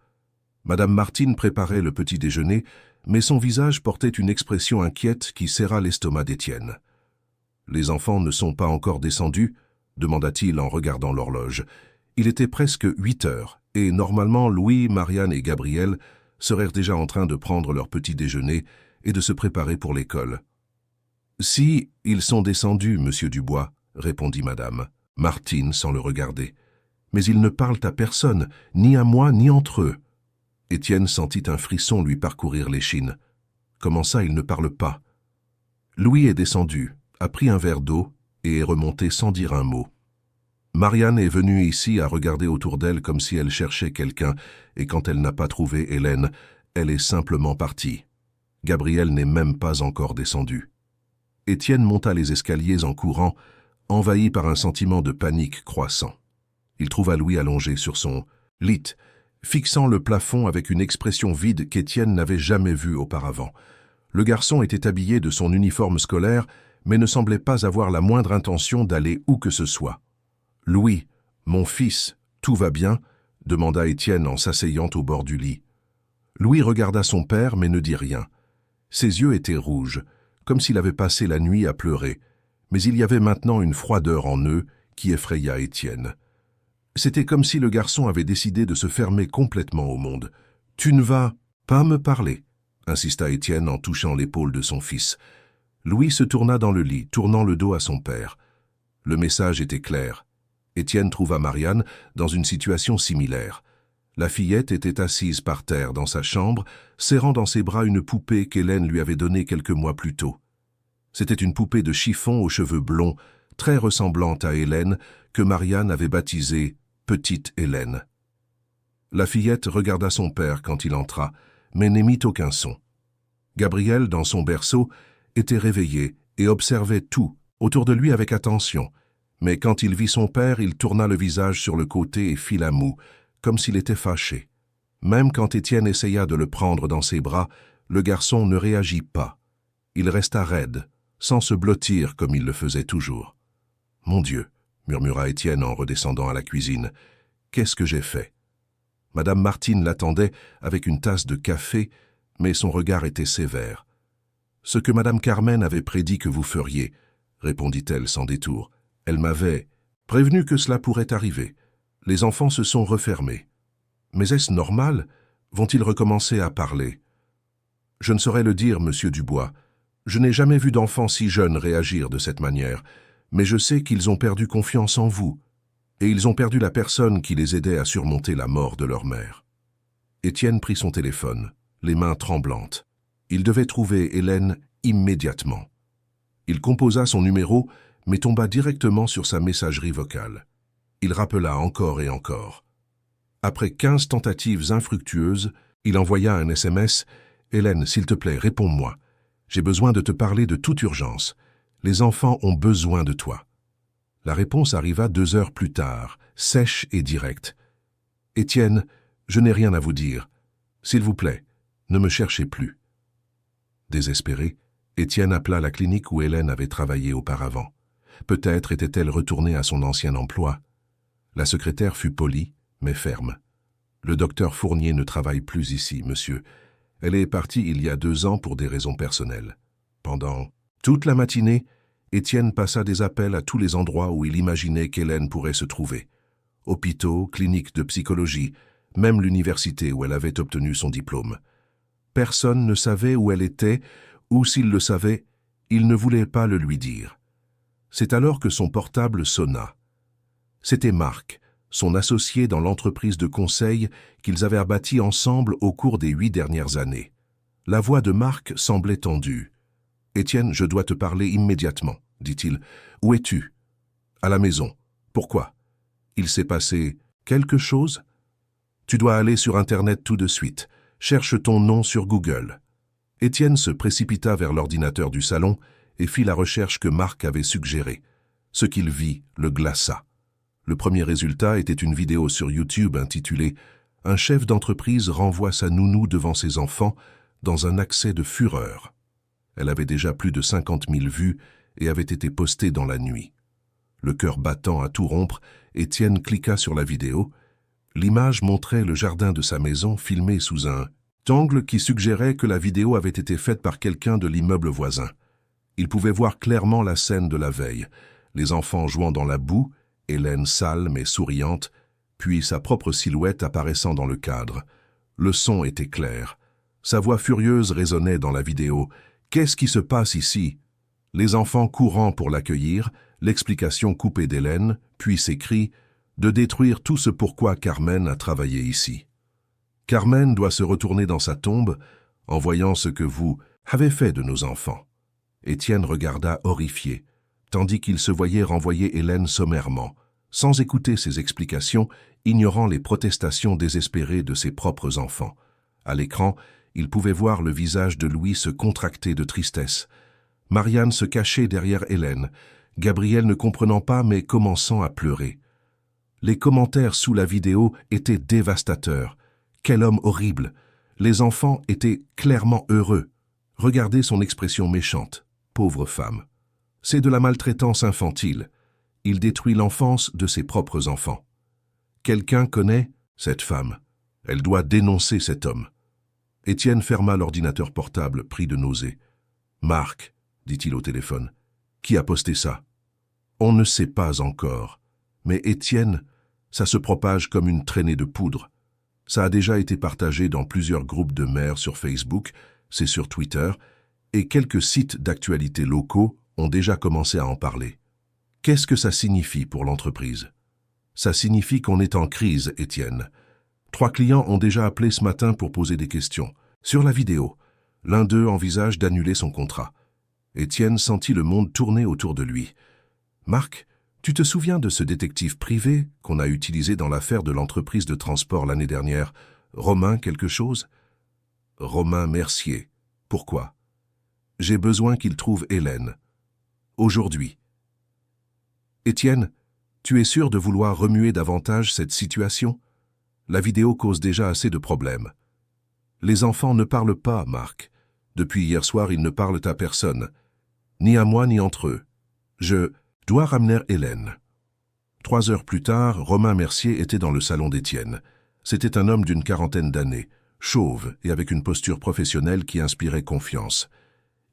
Madame Martin préparait le petit déjeuner, mais son visage portait une expression inquiète qui serra l'estomac d'Étienne. « Les enfants ne sont pas encore descendus ?» demanda-t-il en regardant l'horloge. Il était presque 8 heures, et normalement Louis, Marianne et Gabriel seraient déjà en train de prendre leur petit déjeuner et de se préparer pour l'école. « Si, ils sont descendus, monsieur Dubois, » répondit Madame Martin sans le regarder. « Mais ils ne parlent à personne, ni à moi, ni entre eux. » Étienne sentit un frisson lui parcourir l'échine. « Comment ça, ils ne parlent pas ?» Louis est descendu, a pris un verre d'eau et est remonté sans dire un mot. Marianne est venue ici à regarder autour d'elle comme si elle cherchait quelqu'un, et quand elle n'a pas trouvé Hélène, elle est simplement partie. Gabriel n'est même pas encore descendu. Étienne monta les escaliers en courant, envahi par un sentiment de panique croissant. Il trouva Louis allongé sur son lit, fixant le plafond avec une expression vide qu'Étienne n'avait jamais vue auparavant. Le garçon était habillé de son uniforme scolaire, mais ne semblait pas avoir la moindre intention d'aller où que ce soit. « Louis, mon fils, tout va bien ?» demanda Étienne en s'asseyant au bord du lit. Louis regarda son père mais ne dit rien. Ses yeux étaient rouges, comme s'il avait passé la nuit à pleurer, mais il y avait maintenant une froideur en eux qui effraya Étienne. C'était comme si le garçon avait décidé de se fermer complètement au monde. « Tu ne vas pas me parler ?» insista Étienne en touchant l'épaule de son fils. Louis se tourna dans le lit, tournant le dos à son père. Le message était clair. Étienne trouva Marianne dans une situation similaire. La fillette était assise par terre dans sa chambre, serrant dans ses bras une poupée qu'Hélène lui avait donnée quelques mois plus tôt. C'était une poupée de chiffon aux cheveux blonds, très ressemblante à Hélène, que Marianne avait baptisée « Petite Hélène ». La fillette regarda son père quand il entra, mais n'émit aucun son. Gabriel, dans son berceau, était réveillé et observait tout autour de lui avec attention. Mais quand il vit son père, il tourna le visage sur le côté et fit la moue, comme s'il était fâché. Même quand Étienne essaya de le prendre dans ses bras, le garçon ne réagit pas. Il resta raide, sans se blottir comme il le faisait toujours. « Mon Dieu !» murmura Étienne en redescendant à la cuisine. « Qu'est-ce que j'ai fait ?» Madame Martin l'attendait avec une tasse de café, mais son regard était sévère. « Ce que Madame Carmen avait prédit que vous feriez, » répondit-elle sans détour. Elle m'avait prévenu que cela pourrait arriver. Les enfants se sont refermés. Mais est-ce normal? Vont-ils recommencer à parler? Je ne saurais le dire, monsieur Dubois. Je n'ai jamais vu d'enfants si jeunes réagir de cette manière, mais je sais qu'ils ont perdu confiance en vous, et ils ont perdu la personne qui les aidait à surmonter la mort de leur mère. Étienne prit son téléphone, les mains tremblantes. Il devait trouver Hélène immédiatement. Il composa son numéro, mais tomba directement sur sa messagerie vocale. Il rappela encore et encore. Après 15 tentatives infructueuses, il envoya un SMS. « Hélène, s'il te plaît, réponds-moi. J'ai besoin de te parler de toute urgence. Les enfants ont besoin de toi. » La réponse arriva 2 heures plus tard, sèche et directe. « Étienne, je n'ai rien à vous dire. S'il vous plaît, ne me cherchez plus. » Désespéré, Étienne appela la clinique où Hélène avait travaillé auparavant. Peut-être était-elle retournée à son ancien emploi. La secrétaire fut polie, mais ferme. « Le docteur Fournier ne travaille plus ici, monsieur. Elle est partie il y a 2 ans pour des raisons personnelles. » Pendant toute la matinée, Étienne passa des appels à tous les endroits où il imaginait qu'Hélène pourrait se trouver. Hôpitaux, cliniques de psychologie, même l'université où elle avait obtenu son diplôme. Personne ne savait où elle était, ou s'il le savait, il ne voulait pas le lui dire. C'est alors que son portable sonna. C'était Marc, son associé dans l'entreprise de conseil qu'ils avaient bâtie ensemble au cours des 8 dernières années. La voix de Marc semblait tendue. « Étienne, je dois te parler immédiatement, » dit-il. « Où es-tu ? » ?»« À la maison. »« Pourquoi ? » ?»« Il s'est passé quelque chose ? » ?»« Tu dois aller sur Internet tout de suite. Cherche ton nom sur Google. » Étienne se précipita vers l'ordinateur du salon et fit la recherche que Marc avait suggérée. Ce qu'il vit le glaça. Le premier résultat était une vidéo sur YouTube intitulée « Un chef d'entreprise renvoie sa nounou devant ses enfants dans un accès de fureur ». Elle avait déjà plus de 50 000 vues et avait été postée dans la nuit. Le cœur battant à tout rompre, Étienne cliqua sur la vidéo. L'image montrait le jardin de sa maison filmé sous un angle qui suggérait que la vidéo avait été faite par quelqu'un de l'immeuble voisin. Il pouvait voir clairement la scène de la veille, les enfants jouant dans la boue, Hélène sale mais souriante, puis sa propre silhouette apparaissant dans le cadre. Le son était clair. Sa voix furieuse résonnait dans la vidéo. « Qu'est-ce qui se passe ici ?» Les enfants courant pour l'accueillir, l'explication coupée d'Hélène, puis ses cris « de détruire tout ce pourquoi Carmen a travaillé ici. Carmen doit se retourner dans sa tombe en voyant ce que vous avez fait de nos enfants. » Étienne regarda horrifié, tandis qu'il se voyait renvoyer Hélène sommairement, sans écouter ses explications, ignorant les protestations désespérées de ses propres enfants. À l'écran, il pouvait voir le visage de Louis se contracter de tristesse. Marianne se cachait derrière Hélène, Gabriel ne comprenant pas mais commençant à pleurer. Les commentaires sous la vidéo étaient dévastateurs. Quel homme horrible! Les enfants étaient clairement heureux. Regardez son expression méchante. Pauvre femme. C'est de la maltraitance infantile. Il détruit l'enfance de ses propres enfants. Quelqu'un connaît cette femme. Elle doit dénoncer cet homme. Étienne ferma l'ordinateur portable, pris de nausée. « Marc, » dit-il au téléphone, « qui a posté ça ?»« On ne sait pas encore. Mais Étienne, ça se propage comme une traînée de poudre. Ça a déjà été partagé dans plusieurs groupes de mères sur Facebook, c'est sur Twitter, et quelques sites d'actualité locaux ont déjà commencé à en parler. Qu'est-ce que ça signifie pour l'entreprise? Ça signifie qu'on est en crise, Étienne. 3 clients ont déjà appelé ce matin pour poser des questions. Sur la vidéo, l'un d'eux envisage d'annuler son contrat. Étienne sentit le monde tourner autour de lui. « Marc, tu te souviens de ce détective privé qu'on a utilisé dans l'affaire de l'entreprise de transport l'année dernière, Romain quelque chose ?»« Romain Mercier. Pourquoi ?»« J'ai besoin qu'il trouve Hélène. Aujourd'hui. » « Étienne, tu es sûr de vouloir remuer davantage cette situation ? La vidéo cause déjà assez de problèmes. Les enfants ne parlent pas, Marc. Depuis hier soir, ils ne parlent à personne. Ni à moi, ni entre eux. Je dois ramener Hélène. » 3 heures plus tard, Romain Mercier était dans le salon d'Étienne. C'était un homme d'une 40aine d'années, chauve et avec une posture professionnelle qui inspirait confiance.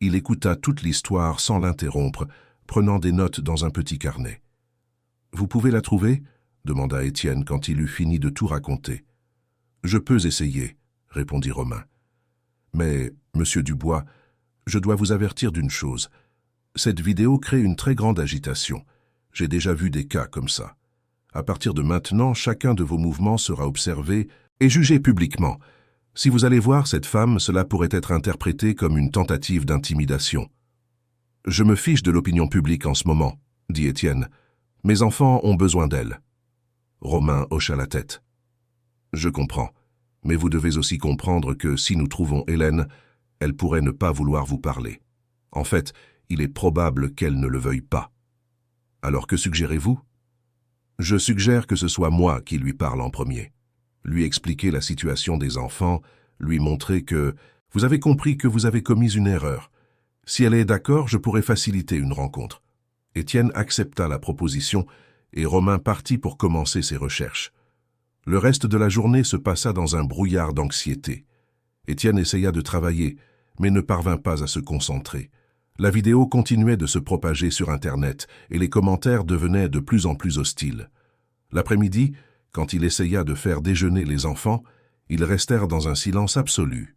Il écouta toute l'histoire sans l'interrompre, prenant des notes dans un petit carnet. « Vous pouvez la trouver ?» demanda Étienne quand il eut fini de tout raconter. « Je peux essayer, » répondit Romain. « Mais, monsieur Dubois, je dois vous avertir d'une chose. Cette vidéo crée une très grande agitation. J'ai déjà vu des cas comme ça. À partir de maintenant, chacun de vos mouvements sera observé et jugé publiquement. Si vous allez voir cette femme, cela pourrait être interprété comme une tentative d'intimidation. »« Je me fiche de l'opinion publique en ce moment, » dit Étienne. « Mes enfants ont besoin d'elle. » Romain hocha la tête. « Je comprends, mais vous devez aussi comprendre que si nous trouvons Hélène, elle pourrait ne pas vouloir vous parler. En fait, il est probable qu'elle ne le veuille pas. » Alors que suggérez-vous? Je suggère que ce soit moi qui lui parle en premier. Lui expliquer la situation des enfants, lui montrer que vous avez compris que vous avez commis une erreur. Si elle est d'accord, je pourrais faciliter une rencontre. Étienne accepta la proposition et Romain partit pour commencer ses recherches. Le reste de la journée se passa dans un brouillard d'anxiété. Étienne essaya de travailler, mais ne parvint pas à se concentrer. La vidéo continuait de se propager sur Internet et les commentaires devenaient de plus en plus hostiles. L'après-midi, quand il essaya de faire déjeuner les enfants, ils restèrent dans un silence absolu.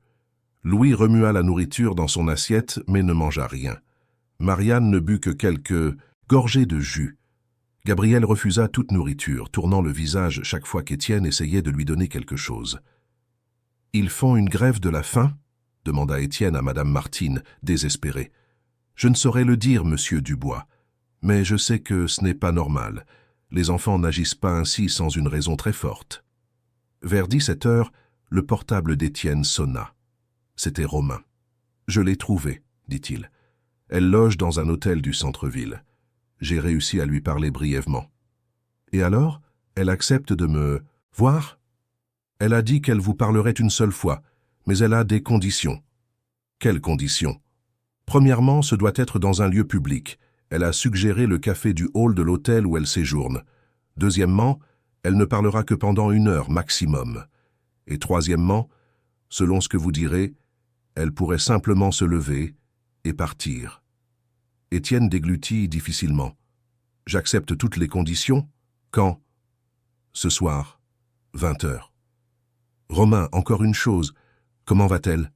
Louis remua la nourriture dans son assiette, mais ne mangea rien. Marianne ne but que quelques gorgées de jus. Gabriel refusa toute nourriture, tournant le visage chaque fois qu'Étienne essayait de lui donner quelque chose. « Ils font une grève de la faim ?» demanda Étienne à Madame Martine, désespérée. « Je ne saurais le dire, Monsieur Dubois, mais je sais que ce n'est pas normal. Les enfants n'agissent pas ainsi sans une raison très forte. » Vers 17 heures, le portable d'Étienne sonna. C'était Romain. « Je l'ai trouvée, dit-il. Elle loge dans un hôtel du centre-ville. J'ai réussi à lui parler brièvement. Et alors, elle accepte de me voir? Elle a dit qu'elle vous parlerait une seule fois, mais elle a des conditions. Quelles conditions? Premièrement, ce doit être dans un lieu public. Elle a suggéré le café du hall de l'hôtel où elle séjourne. Deuxièmement, elle ne parlera que pendant 1 heure maximum. Et troisièmement, selon ce que vous direz, elle pourrait simplement se lever et partir. Étienne déglutit difficilement. « J'accepte toutes les conditions. Quand? » « Ce soir, 20 heures. »« Romain, encore une chose. Comment va-t-elle »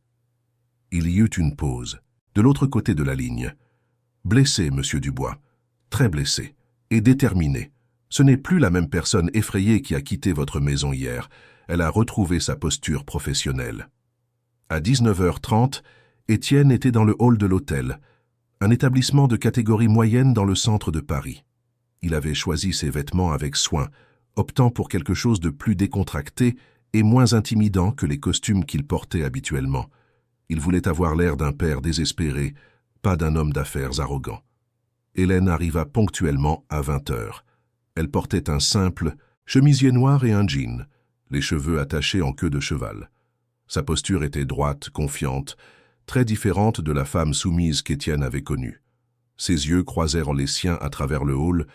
Il y eut une pause. De l'autre côté de la ligne. « Blessé, Monsieur Dubois. Très blessé. Et déterminé. Ce n'est plus la même personne effrayée qui a quitté votre maison hier. Elle a retrouvé sa posture professionnelle. » À 19h30, Étienne était dans le hall de l'hôtel, un établissement de catégorie moyenne dans le centre de Paris. Il avait choisi ses vêtements avec soin, optant pour quelque chose de plus décontracté et moins intimidant que les costumes qu'il portait habituellement. Il voulait avoir l'air d'un père désespéré, pas d'un homme d'affaires arrogant. Hélène arriva ponctuellement à 20 heures. Elle portait un simple chemisier noir et un jean, les cheveux attachés en queue de cheval. Sa posture était droite, confiante, très différente de la femme soumise qu'Étienne avait connue. Ses yeux croisèrent les siens à travers le hall,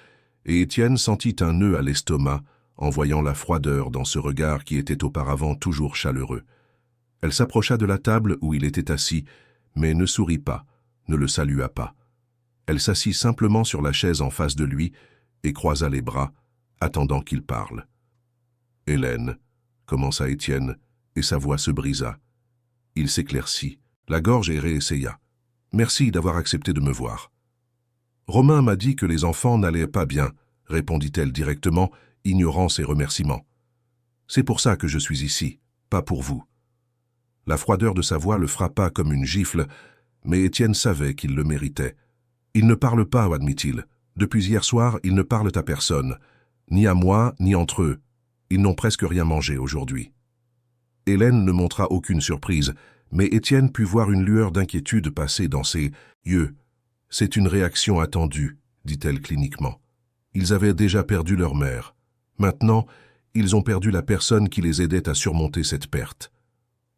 et Étienne sentit un nœud à l'estomac en voyant la froideur dans ce regard qui était auparavant toujours chaleureux. Elle s'approcha de la table où il était assis, mais ne sourit pas, ne le salua pas. Elle s'assit simplement sur la chaise en face de lui et croisa les bras, attendant qu'il parle. « Hélène, » commença Étienne, et sa voix se brisa. Il s'éclaircit, la gorge et réessaya. « Merci d'avoir accepté de me voir. »« Romain m'a dit que les enfants n'allaient pas bien, » répondit-elle directement, ignorant ses remerciements. « C'est pour ça que je suis ici, pas pour vous. » La froideur de sa voix le frappa comme une gifle, mais Étienne savait qu'il le méritait. « Ils ne parlent pas, admit-il. Depuis hier soir, ils ne parlent à personne, ni à moi, ni entre eux. Ils n'ont presque rien mangé aujourd'hui. » Hélène ne montra aucune surprise, mais Étienne put voir une lueur d'inquiétude passer dans ses yeux. « C'est une réaction attendue, » dit-elle cliniquement. « Ils avaient déjà perdu leur mère. Maintenant, ils ont perdu la personne qui les aidait à surmonter cette perte.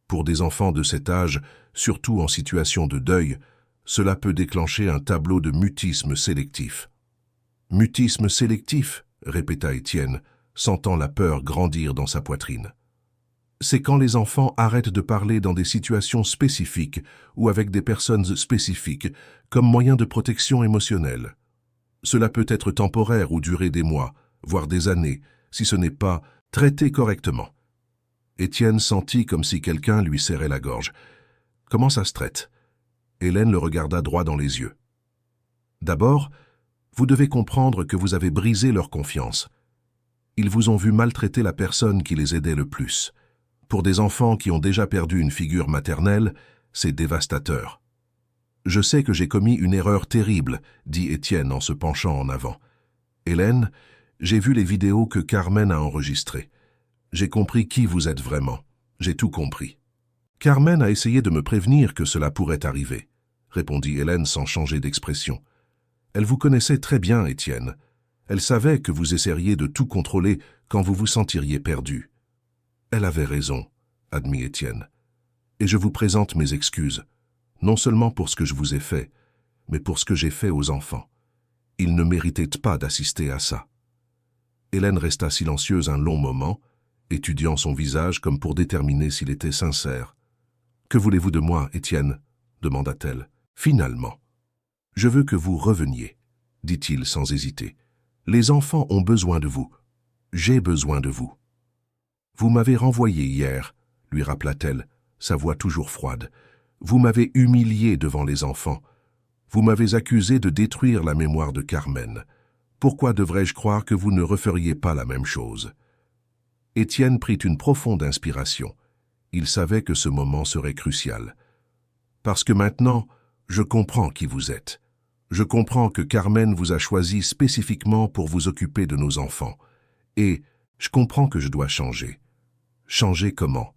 Pour des enfants de cet âge, surtout en situation de deuil, cela peut déclencher un tableau de mutisme sélectif. »« Mutisme sélectif » répéta Étienne, sentant la peur grandir dans sa poitrine. « C'est quand les enfants arrêtent de parler dans des situations spécifiques ou avec des personnes spécifiques, comme moyen de protection émotionnelle. Cela peut être temporaire ou durer des mois, voire des années, si ce n'est pas traité correctement. » Étienne sentit comme si quelqu'un lui serrait la gorge. « Comment ça se traite ?» Hélène le regarda droit dans les yeux. « D'abord, vous devez comprendre que vous avez brisé leur confiance. Ils vous ont vu maltraiter la personne qui les aidait le plus. Pour des enfants qui ont déjà perdu une figure maternelle, c'est dévastateur. Je sais que j'ai commis une erreur terrible, dit Étienne en se penchant en avant. Hélène, j'ai vu les vidéos que Carmen a enregistrées. J'ai compris qui vous êtes vraiment. J'ai tout compris. Carmen a essayé de me prévenir que cela pourrait arriver, répondit Hélène sans changer d'expression. Elle vous connaissait très bien, Étienne. Elle savait que vous essaieriez de tout contrôler quand vous vous sentiriez perdu. Elle avait raison, admit Étienne. Et je vous présente mes excuses, non seulement pour ce que je vous ai fait, mais pour ce que j'ai fait aux enfants. Ils ne méritaient pas d'assister à ça. Hélène resta silencieuse un long moment, étudiant son visage comme pour déterminer s'il était sincère. « Que voulez-vous de moi, Étienne » demanda-t-elle. « Finalement. Je veux que vous reveniez, dit-il sans hésiter. Les enfants ont besoin de vous. J'ai besoin de vous. Vous m'avez renvoyé hier, lui rappela-t-elle, sa voix toujours froide. Vous m'avez humilié devant les enfants. Vous m'avez accusé de détruire la mémoire de Carmen. Pourquoi devrais-je croire que vous ne referiez pas la même chose ?» Étienne prit une profonde inspiration. Il savait que ce moment serait crucial. « Parce que maintenant, je comprends qui vous êtes. Je comprends que Carmen vous a choisi spécifiquement pour vous occuper de nos enfants. Et je comprends que je dois changer. Changer comment?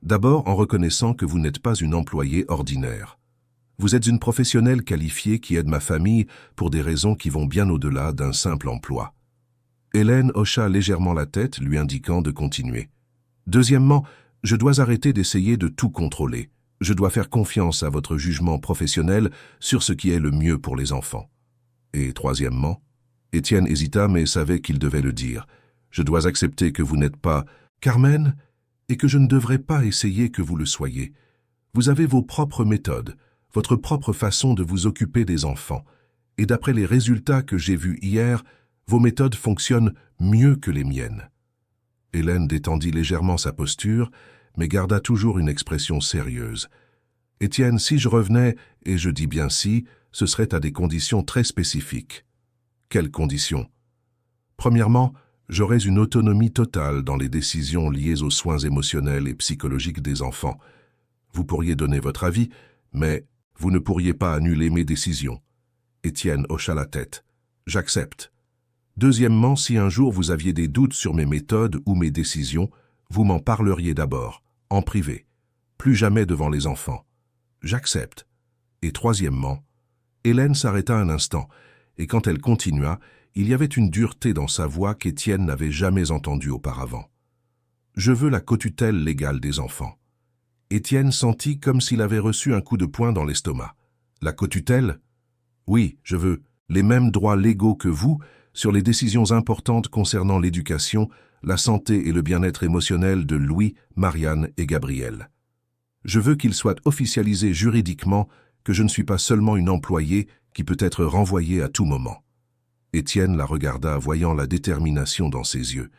D'abord en reconnaissant que vous n'êtes pas une employée ordinaire. Vous êtes une professionnelle qualifiée qui aide ma famille pour des raisons qui vont bien au-delà d'un simple emploi. » Hélène hocha légèrement la tête, lui indiquant de continuer. « Deuxièmement, je dois arrêter d'essayer de tout contrôler. Je dois faire confiance à votre jugement professionnel sur ce qui est le mieux pour les enfants. Et troisièmement, Étienne hésita mais savait qu'il devait le dire. Je dois accepter que vous n'êtes pas Carmen et que je ne devrais pas essayer que vous le soyez. Vous avez vos propres méthodes, votre propre façon de vous occuper des enfants. Et d'après les résultats que j'ai vus hier, vos méthodes fonctionnent mieux que les miennes. » Hélène détendit légèrement sa posture, mais garda toujours une expression sérieuse. « Étienne, si je revenais, et je dis bien si, ce serait à des conditions très spécifiques. » « Quelles conditions ?» « Premièrement, j'aurais une autonomie totale dans les décisions liées aux soins émotionnels et psychologiques des enfants. Vous pourriez donner votre avis, mais vous ne pourriez pas annuler mes décisions. » Étienne hocha la tête. « J'accepte. » Deuxièmement, si un jour vous aviez des doutes sur mes méthodes ou mes décisions, vous m'en parleriez d'abord, en privé, plus jamais devant les enfants. J'accepte. Et troisièmement, Hélène s'arrêta un instant, et quand elle continua, il y avait une dureté dans sa voix qu'Étienne n'avait jamais entendue auparavant. « Je veux la cotutelle légale des enfants. » Étienne sentit comme s'il avait reçu un coup de poing dans l'estomac. « La cotutelle ? Oui, je veux les mêmes droits légaux que vous sur les décisions importantes concernant l'éducation, la santé et le bien-être émotionnel de Louis, Marianne et Gabriel. Je veux qu'il soit officialisé juridiquement que je ne suis pas seulement une employée qui peut être renvoyée à tout moment. » Étienne la regarda, voyant la détermination dans ses yeux.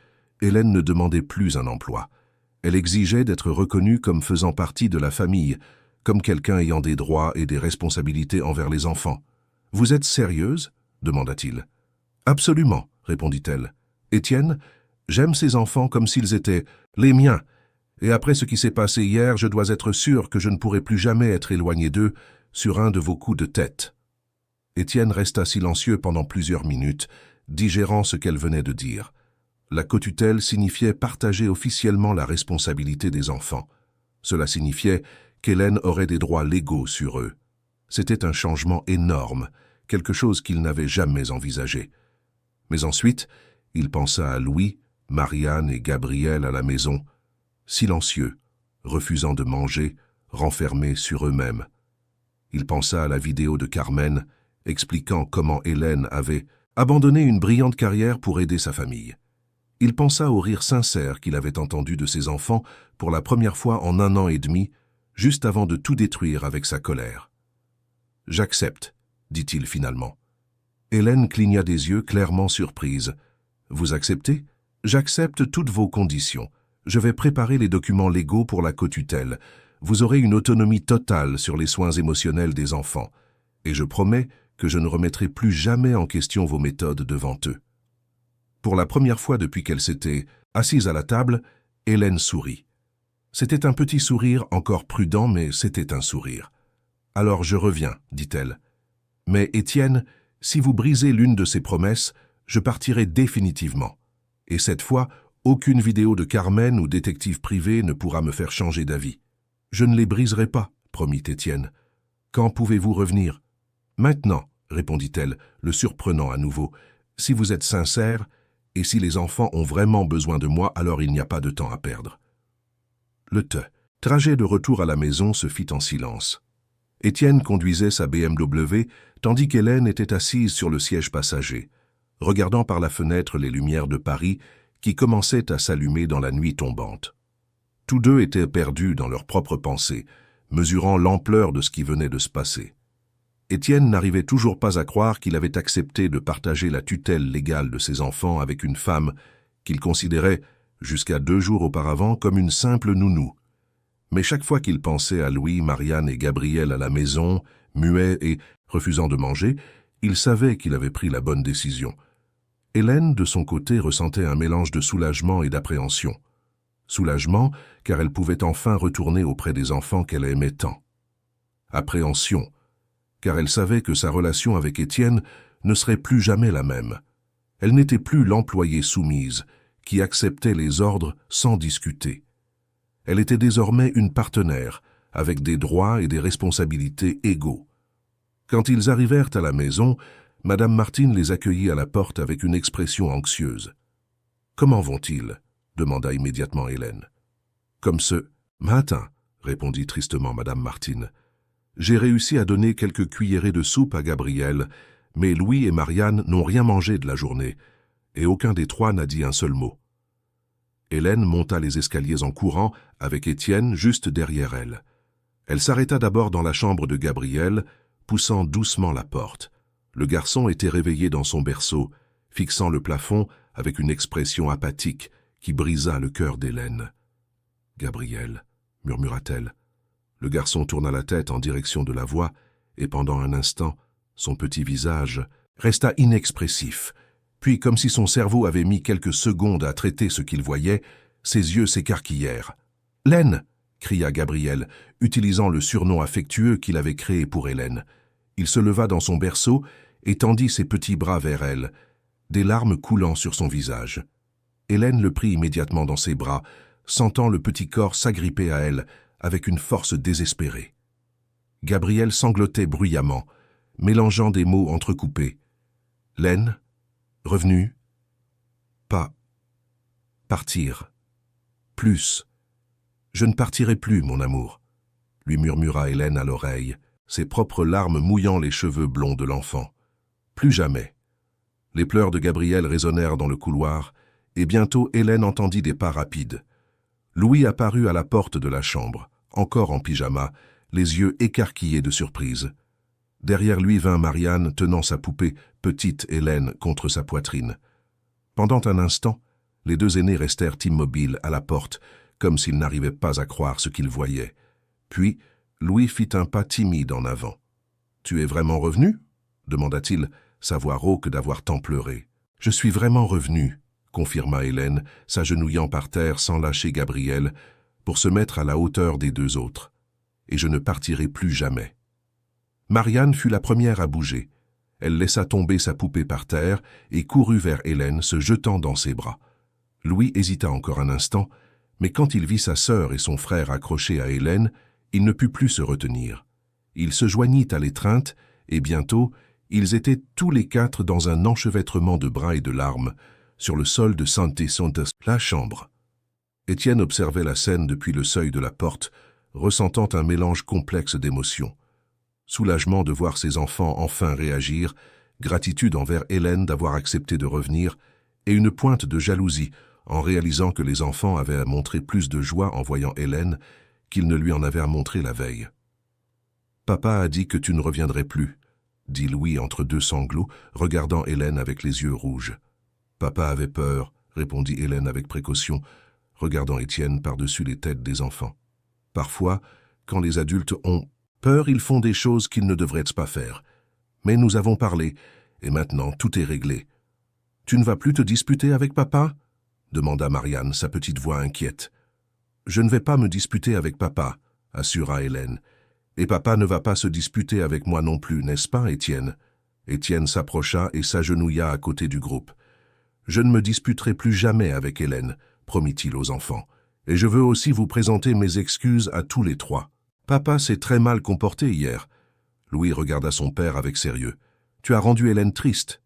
Hélène ne demandait plus un emploi. Elle exigeait d'être reconnue comme faisant partie de la famille, comme quelqu'un ayant des droits et des responsabilités envers les enfants. « Vous êtes sérieuse ?» demanda-t-il. « Absolument, » répondit-elle. « Étienne, j'aime ces enfants comme s'ils étaient les miens, et après ce qui s'est passé hier, je dois être sûr que je ne pourrai plus jamais être éloigné d'eux sur un de vos coups de tête. » Étienne resta silencieux pendant plusieurs minutes, digérant ce qu'elle venait de dire. La cotutelle signifiait partager officiellement la responsabilité des enfants. Cela signifiait qu'Hélène aurait des droits légaux sur eux. C'était un changement énorme, quelque chose qu'il n'avait jamais envisagé. Mais ensuite, il pensa à Louis, Marianne et Gabriel à la maison, silencieux, refusant de manger, renfermés sur eux-mêmes. Il pensa à la vidéo de Carmen, expliquant comment Hélène avait abandonné une brillante carrière pour aider sa famille. Il pensa au rire sincère qu'il avait entendu de ses enfants pour la première fois en 1 an et demi, juste avant de tout détruire avec sa colère. « J'accepte, » dit-il finalement. Hélène cligna des yeux, clairement surprise. « Vous acceptez ? J'accepte toutes vos conditions. Je vais préparer les documents légaux pour la cotutelle. Vous aurez une autonomie totale sur les soins émotionnels des enfants. Et je promets que je ne remettrai plus jamais en question vos méthodes devant eux. » Pour la première fois depuis qu'elle s'était assise à la table, Hélène sourit. C'était un petit sourire encore prudent, mais c'était un sourire. « Alors je reviens, » dit-elle. « Mais Étienne, si vous brisez l'une de ces promesses, je partirai définitivement. Et cette fois, aucune vidéo de Carmen ou détective privé ne pourra me faire changer d'avis. »« Je ne les briserai pas, » promit Étienne. « Quand pouvez-vous revenir ?»« Maintenant, » répondit-elle, le surprenant à nouveau. « Si vous êtes sincère, et si les enfants ont vraiment besoin de moi, alors il n'y a pas de temps à perdre. Le trajet de retour à la maison se fit en silence. Étienne conduisait sa BMW, tandis qu'Hélène était assise sur le siège passager, regardant par la fenêtre les lumières de Paris qui commençaient à s'allumer dans la nuit tombante. Tous deux étaient perdus dans leurs propres pensées, mesurant l'ampleur de ce qui venait de se passer. Étienne n'arrivait toujours pas à croire qu'il avait accepté de partager la tutelle légale de ses enfants avec une femme qu'il considérait, jusqu'à 2 jours auparavant, comme une simple nounou. Mais chaque fois qu'il pensait à Louis, Marianne et Gabriel à la maison, muets et refusant de manger, il savait qu'il avait pris la bonne décision. Hélène, de son côté, ressentait un mélange de soulagement et d'appréhension. Soulagement, car elle pouvait enfin retourner auprès des enfants qu'elle aimait tant. Appréhension, car elle savait que sa relation avec Étienne ne serait plus jamais la même. Elle n'était plus l'employée soumise, qui acceptait les ordres sans discuter. Elle était désormais une partenaire, avec des droits et des responsabilités égaux. Quand ils arrivèrent à la maison, Madame Martine les accueillit à la porte avec une expression anxieuse. « Comment vont-ils » demanda immédiatement Hélène. « Comme ce matin » répondit tristement Madame Martine. « J'ai réussi à donner quelques cuillerées de soupe à Gabriel, mais Louis et Marianne n'ont rien mangé de la journée, et aucun des 3 n'a dit un seul mot. » Hélène monta les escaliers en courant, avec Étienne juste derrière elle. Elle s'arrêta d'abord dans la chambre de Gabriel, poussant doucement la porte. Le garçon était réveillé dans son berceau, fixant le plafond avec une expression apathique qui brisa le cœur d'Hélène. « Gabriel, » murmura-t-elle. Le garçon tourna la tête en direction de la voix, et pendant un instant, son petit visage resta inexpressif. Puis, comme si son cerveau avait mis quelques secondes à traiter ce qu'il voyait, ses yeux s'écarquillèrent. « Laine !» cria Gabriel, utilisant le surnom affectueux qu'il avait créé pour Hélène. Il se leva dans son berceau et tendit ses petits bras vers elle, des larmes coulant sur son visage. Hélène le prit immédiatement dans ses bras, sentant le petit corps s'agripper à elle avec une force désespérée. Gabriel sanglotait bruyamment, mélangeant des mots entrecoupés. « Laine, revenu, pas, partir, plus, je ne partirai plus, mon amour, » lui murmura Hélène à l'oreille, ses propres larmes mouillant les cheveux blonds de l'enfant. Plus jamais. Les pleurs de Gabriel résonnèrent dans le couloir, et bientôt Hélène entendit des pas rapides. Louis apparut à la porte de la chambre, encore en pyjama, les yeux écarquillés de surprise. Derrière lui vint Marianne tenant sa poupée, petite Hélène, contre sa poitrine. Pendant un instant, les 2 aînés restèrent immobiles à la porte, comme s'ils n'arrivaient pas à croire ce qu'ils voyaient. Puis, Louis fit un pas timide en avant. « Tu es vraiment revenu » demanda-t-il, sa voix rauque d'avoir tant pleuré. « Je suis vraiment revenu » confirma Hélène, s'agenouillant par terre sans lâcher Gabriel, pour se mettre à la hauteur des 2 autres. « Et je ne partirai plus jamais. » Marianne fut la première à bouger. Elle laissa tomber sa poupée par terre et courut vers Hélène, se jetant dans ses bras. Louis hésita encore un instant, mais quand il vit sa sœur et son frère accrochés à Hélène, il ne put plus se retenir. Il se joignit à l'étreinte, et bientôt, ils étaient tous les 4 dans un enchevêtrement de bras et de larmes, sur le sol de la chambre. Étienne observait la scène depuis le seuil de la porte, ressentant un mélange complexe d'émotions. Soulagement de voir ses enfants enfin réagir, gratitude envers Hélène d'avoir accepté de revenir, et une pointe de jalousie en réalisant que les enfants avaient à montrer plus de joie en voyant Hélène qu'ils ne lui en avaient à montrer la veille. « Papa a dit que tu ne reviendrais plus », dit Louis entre 2 sanglots, regardant Hélène avec les yeux rouges. « Papa avait peur », répondit Hélène avec précaution, regardant Étienne par-dessus les têtes des enfants. « Parfois, quand les adultes ont peur, ils font des choses qu'ils ne devraient pas faire. Mais nous avons parlé, et maintenant tout est réglé. »« Tu ne vas plus te disputer avec papa ?» demanda Marianne, sa petite voix inquiète. « Je ne vais pas me disputer avec papa, » assura Hélène. « Et papa ne va pas se disputer avec moi non plus, n'est-ce pas, Étienne ?» Étienne s'approcha et s'agenouilla à côté du groupe. « Je ne me disputerai plus jamais avec Hélène, » promit-il aux enfants. « Et je veux aussi vous présenter mes excuses à tous les 3. Papa s'est très mal comporté hier. » Louis regarda son père avec sérieux. « Tu as rendu Hélène triste. »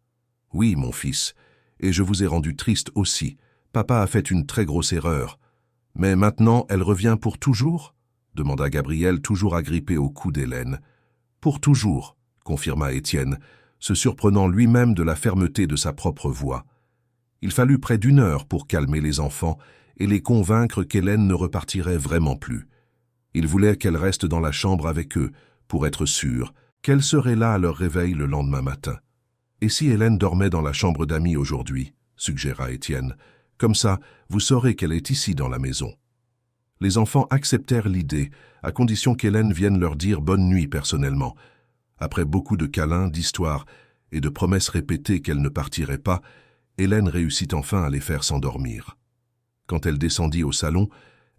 Oui, mon fils, et je vous ai rendu triste aussi. Papa a fait une très grosse erreur. Mais maintenant, elle revient pour toujours ?» demanda Gabriel, toujours agrippé au cou d'Hélène. « Pour toujours », confirma Étienne, se surprenant lui-même de la fermeté de sa propre voix. Il fallut près d'1 heure pour calmer les enfants et les convaincre qu'Hélène ne repartirait vraiment plus. Il voulait qu'elle reste dans la chambre avec eux, pour être sûre qu'elle serait là à leur réveil le lendemain matin. « Et si Hélène dormait dans la chambre d'amis aujourd'hui ?» suggéra Étienne. « Comme ça, vous saurez qu'elle est ici dans la maison. » Les enfants acceptèrent l'idée, à condition qu'Hélène vienne leur dire bonne nuit personnellement. Après beaucoup de câlins, d'histoires et de promesses répétées qu'elle ne partirait pas, Hélène réussit enfin à les faire s'endormir. Quand elle descendit au salon,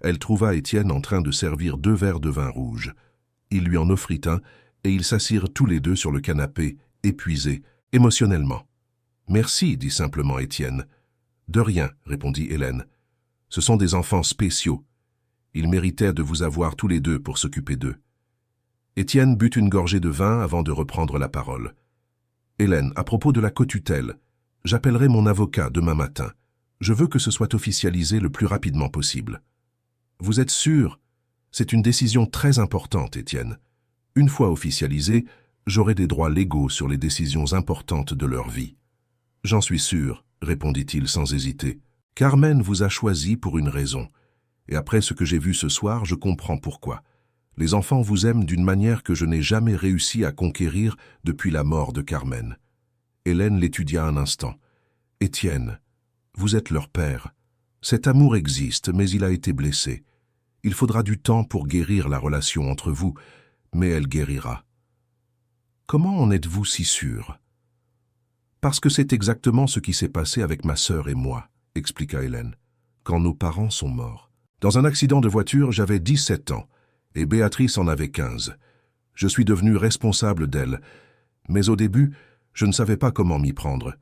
elle trouva Étienne en train de servir 2 verres de vin rouge. Il lui en offrit un, et ils s'assirent tous les deux sur le canapé, épuisés, émotionnellement. « Merci, dit simplement Étienne. « De rien, répondit Hélène. Ce sont des enfants spéciaux. Ils méritaient de vous avoir tous les deux pour s'occuper d'eux. » Étienne but une gorgée de vin avant de reprendre la parole. « Hélène, à propos de la cotutelle, j'appellerai mon avocat demain matin. Je veux que ce soit officialisé le plus rapidement possible. » « Vous êtes sûr? C'est une décision très importante, Étienne. Une fois officialisée, j'aurai des droits légaux sur les décisions importantes de leur vie. »« J'en suis sûr, » répondit-il sans hésiter. « Carmen vous a choisi pour une raison. Et après ce que j'ai vu ce soir, je comprends pourquoi. Les enfants vous aiment d'une manière que je n'ai jamais réussi à conquérir depuis la mort de Carmen. » Hélène l'étudia un instant. « Étienne, vous êtes leur père. Cet amour existe, mais il a été blessé. Il faudra du temps pour guérir la relation entre vous, mais elle guérira. » « Comment en êtes-vous si sûr ?»« Parce que c'est exactement ce qui s'est passé avec ma sœur et moi, » expliqua Hélène, « quand nos parents sont morts. Dans un accident de voiture, j'avais 17 ans, et Béatrice en avait 15. Je suis devenu responsable d'elle, mais au début, je ne savais pas comment m'y prendre.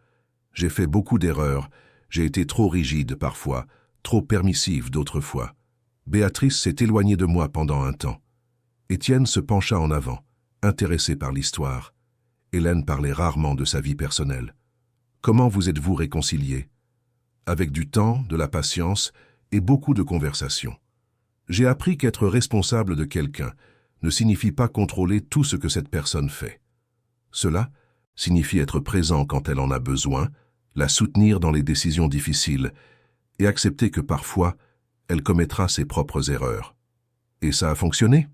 J'ai fait beaucoup d'erreurs, j'ai été trop rigide parfois, trop permissive d'autres fois. Béatrice s'est éloignée de moi pendant un temps. » Étienne se pencha en avant, intéressé par l'histoire. Hélène parlait rarement de sa vie personnelle. « Comment vous êtes-vous réconciliés ?»« Avec du temps, de la patience et beaucoup de conversations. J'ai appris qu'être responsable de quelqu'un ne signifie pas contrôler tout ce que cette personne fait. Cela signifie être présent quand elle en a besoin, la soutenir dans les décisions difficiles et accepter que parfois, elle commettra ses propres erreurs. Et ça a fonctionné ?»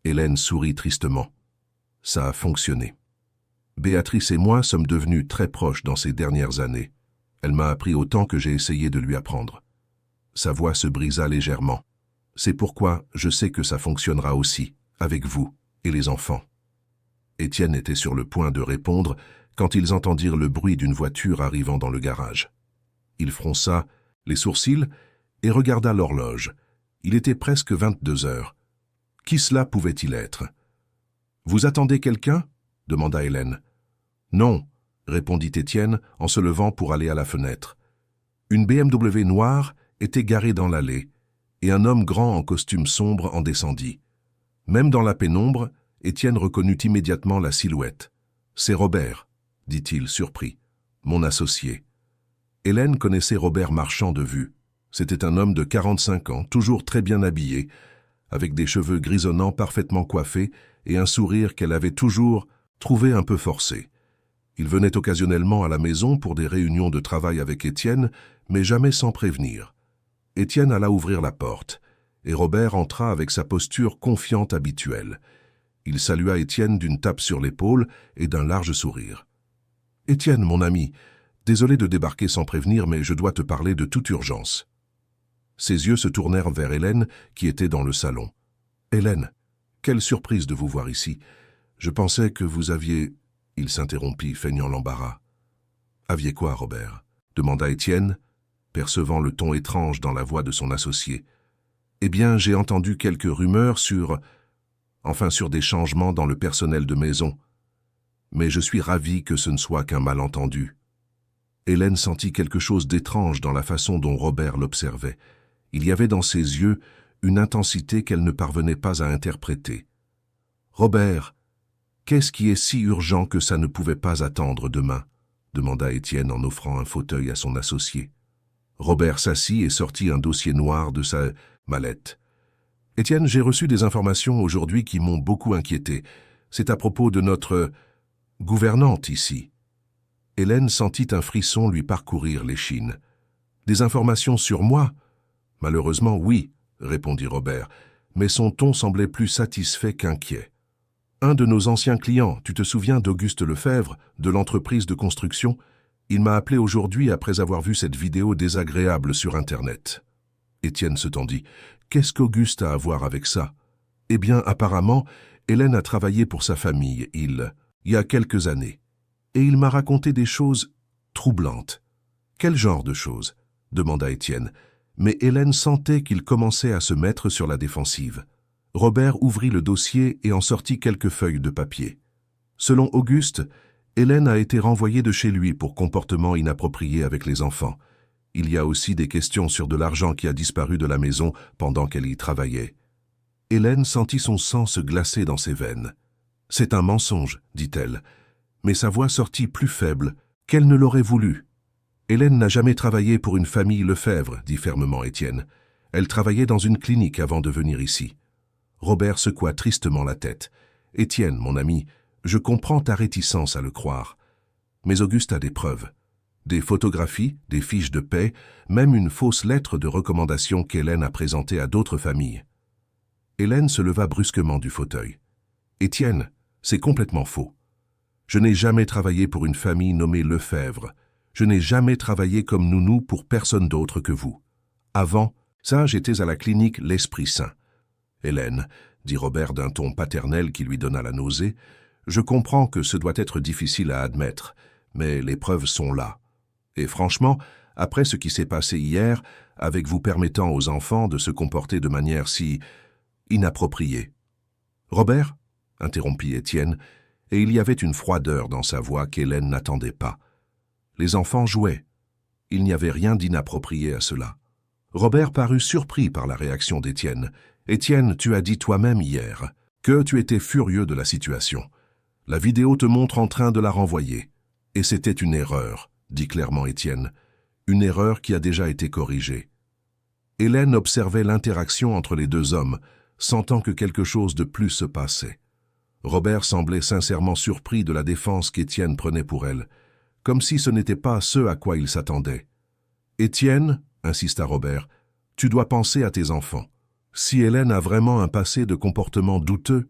Hélène sourit tristement. « Ça a fonctionné. Béatrice et moi sommes devenus très proches dans ces dernières années. Elle m'a appris autant que j'ai essayé de lui apprendre. » Sa voix se brisa légèrement. « C'est pourquoi je sais que ça fonctionnera aussi, avec vous et les enfants. » Étienne était sur le point de répondre quand ils entendirent le bruit d'une voiture arrivant dans le garage. Il fronça les sourcils et regarda l'horloge. Il était presque 22 heures. Qui cela pouvait-il être? « Vous attendez quelqu'un » demanda Hélène. « Non » répondit Étienne en se levant pour aller à la fenêtre. Une BMW noire était garée dans l'allée, et un homme grand en costume sombre en descendit. Même dans la pénombre, Étienne reconnut immédiatement la silhouette. « C'est Robert » dit-il, surpris. « Mon associé. » Hélène connaissait Robert Marchand de vue. C'était un homme de 45 ans, toujours très bien habillé, avec des cheveux grisonnants parfaitement coiffés et un sourire qu'elle avait toujours trouvé un peu forcé. Il venait occasionnellement à la maison pour des réunions de travail avec Étienne, mais jamais sans prévenir. Étienne alla ouvrir la porte, et Robert entra avec sa posture confiante habituelle. Il salua Étienne d'une tape sur l'épaule et d'un large sourire. « Étienne, mon ami, désolé de débarquer sans prévenir, mais je dois te parler de toute urgence. » Ses yeux se tournèrent vers Hélène, qui était dans le salon. « Hélène, quelle surprise de vous voir ici. Je pensais que vous aviez... » Il s'interrompit, feignant l'embarras. « Aviez quoi, Robert ?» demanda Étienne, percevant le ton étrange dans la voix de son associé. « Eh bien, j'ai entendu quelques rumeurs sur des changements dans le personnel de maison. Mais je suis ravi que ce ne soit qu'un malentendu. » Hélène sentit quelque chose d'étrange dans la façon dont Robert l'observait. Il y avait dans ses yeux une intensité qu'elle ne parvenait pas à interpréter. « Robert, qu'est-ce qui est si urgent que ça ne pouvait pas attendre demain ?» demanda Étienne en offrant un fauteuil à son associé. Robert s'assit et sortit un dossier noir de sa mallette. « Étienne, j'ai reçu des informations aujourd'hui qui m'ont beaucoup inquiété. C'est à propos de notre gouvernante ici. » Hélène sentit un frisson lui parcourir l'échine. « Des informations sur moi ? » ?»« Malheureusement, oui, » répondit Robert, mais son ton semblait plus satisfait qu'inquiet. « Un de nos anciens clients, tu te souviens d'Auguste Lefebvre, de l'entreprise de construction ? Il m'a appelé aujourd'hui après avoir vu cette vidéo désagréable sur Internet. » Étienne se tendit. « Qu'est-ce qu'Auguste a à voir avec ça ? » « Eh bien, apparemment, Hélène a travaillé pour sa famille, il y a quelques années. Et il m'a raconté des choses troublantes. »« Quel genre de choses ?» demanda Étienne. Mais Hélène sentait qu'il commençait à se mettre sur la défensive. Robert ouvrit le dossier et en sortit quelques feuilles de papier. Selon Auguste, Hélène a été renvoyée de chez lui pour comportement inapproprié avec les enfants. Il y a aussi des questions sur de l'argent qui a disparu de la maison pendant qu'elle y travaillait. Hélène sentit son sang se glacer dans ses veines. « C'est un mensonge, dit-elle, mais sa voix sortit plus faible qu'elle ne l'aurait voulu. Hélène n'a jamais travaillé pour une famille Lefebvre, dit fermement Étienne. Elle travaillait dans une clinique avant de venir ici. Robert secoua tristement la tête. « Étienne, mon ami, je comprends ta réticence à le croire. Mais Auguste a des preuves. Des photographies, des fiches de paie, même une fausse lettre de recommandation qu'Hélène a présentée à d'autres familles. » Hélène se leva brusquement du fauteuil. « Étienne, c'est complètement faux. Je n'ai jamais travaillé pour une famille nommée Lefebvre. Je n'ai jamais travaillé comme nounou pour personne d'autre que vous. Avant, ça, j'étais à la clinique L'Esprit Saint. » « Hélène, » dit Robert d'un ton paternel qui lui donna la nausée, « je comprends que ce doit être difficile à admettre, mais les preuves sont là. Et franchement, après ce qui s'est passé hier, avec vous permettant aux enfants de se comporter de manière si inappropriée. »« Robert ?» interrompit Étienne, et il y avait une froideur dans sa voix qu'Hélène n'attendait pas. Les enfants jouaient. Il n'y avait rien d'inapproprié à cela. Robert parut surpris par la réaction d'Étienne. « Étienne, tu as dit toi-même hier que tu étais furieux de la situation. La vidéo te montre en train de la renvoyer. Et c'était une erreur, dit clairement Étienne. Une erreur qui a déjà été corrigée. » Hélène observait l'interaction entre les deux hommes, sentant que quelque chose de plus se passait. Robert semblait sincèrement surpris de la défense qu'Étienne prenait pour elle, comme si ce n'était pas ce à quoi il s'attendait. « Étienne, » insista Robert, « tu dois penser à tes enfants. Si Hélène a vraiment un passé de comportement douteux... »«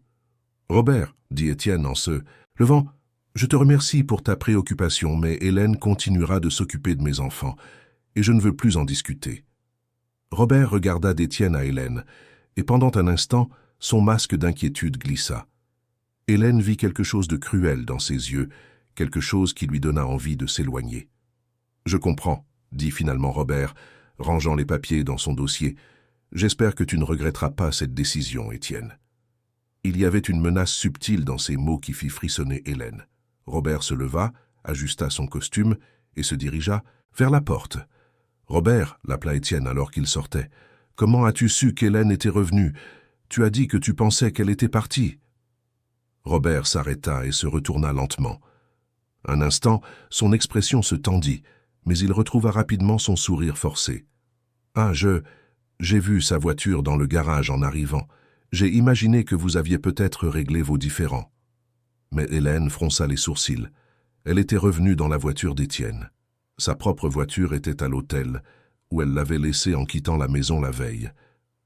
Robert, » dit Étienne en se levant, « je te remercie pour ta préoccupation, mais Hélène continuera de s'occuper de mes enfants, et je ne veux plus en discuter. » Robert regarda d'Étienne à Hélène, et pendant un instant, son masque d'inquiétude glissa. Hélène vit quelque chose de cruel dans ses yeux, quelque chose qui lui donna envie de s'éloigner. « Je comprends, » dit finalement Robert, rangeant les papiers dans son dossier. « J'espère que tu ne regretteras pas cette décision, Étienne. » Il y avait une menace subtile dans ces mots qui fit frissonner Hélène. Robert se leva, ajusta son costume et se dirigea vers la porte. « Robert, » l'appela Étienne alors qu'il sortait, « comment as-tu su qu'Hélène était revenue? Tu as dit que tu pensais qu'elle était partie. » Robert s'arrêta et se retourna lentement. Un instant, son expression se tendit, mais il retrouva rapidement son sourire forcé. « Ah, j'ai vu sa voiture dans le garage en arrivant. J'ai imaginé que vous aviez peut-être réglé vos différends. » Mais Hélène fronça les sourcils. Elle était revenue dans la voiture d'Étienne. Sa propre voiture était à l'hôtel, où elle l'avait laissée en quittant la maison la veille.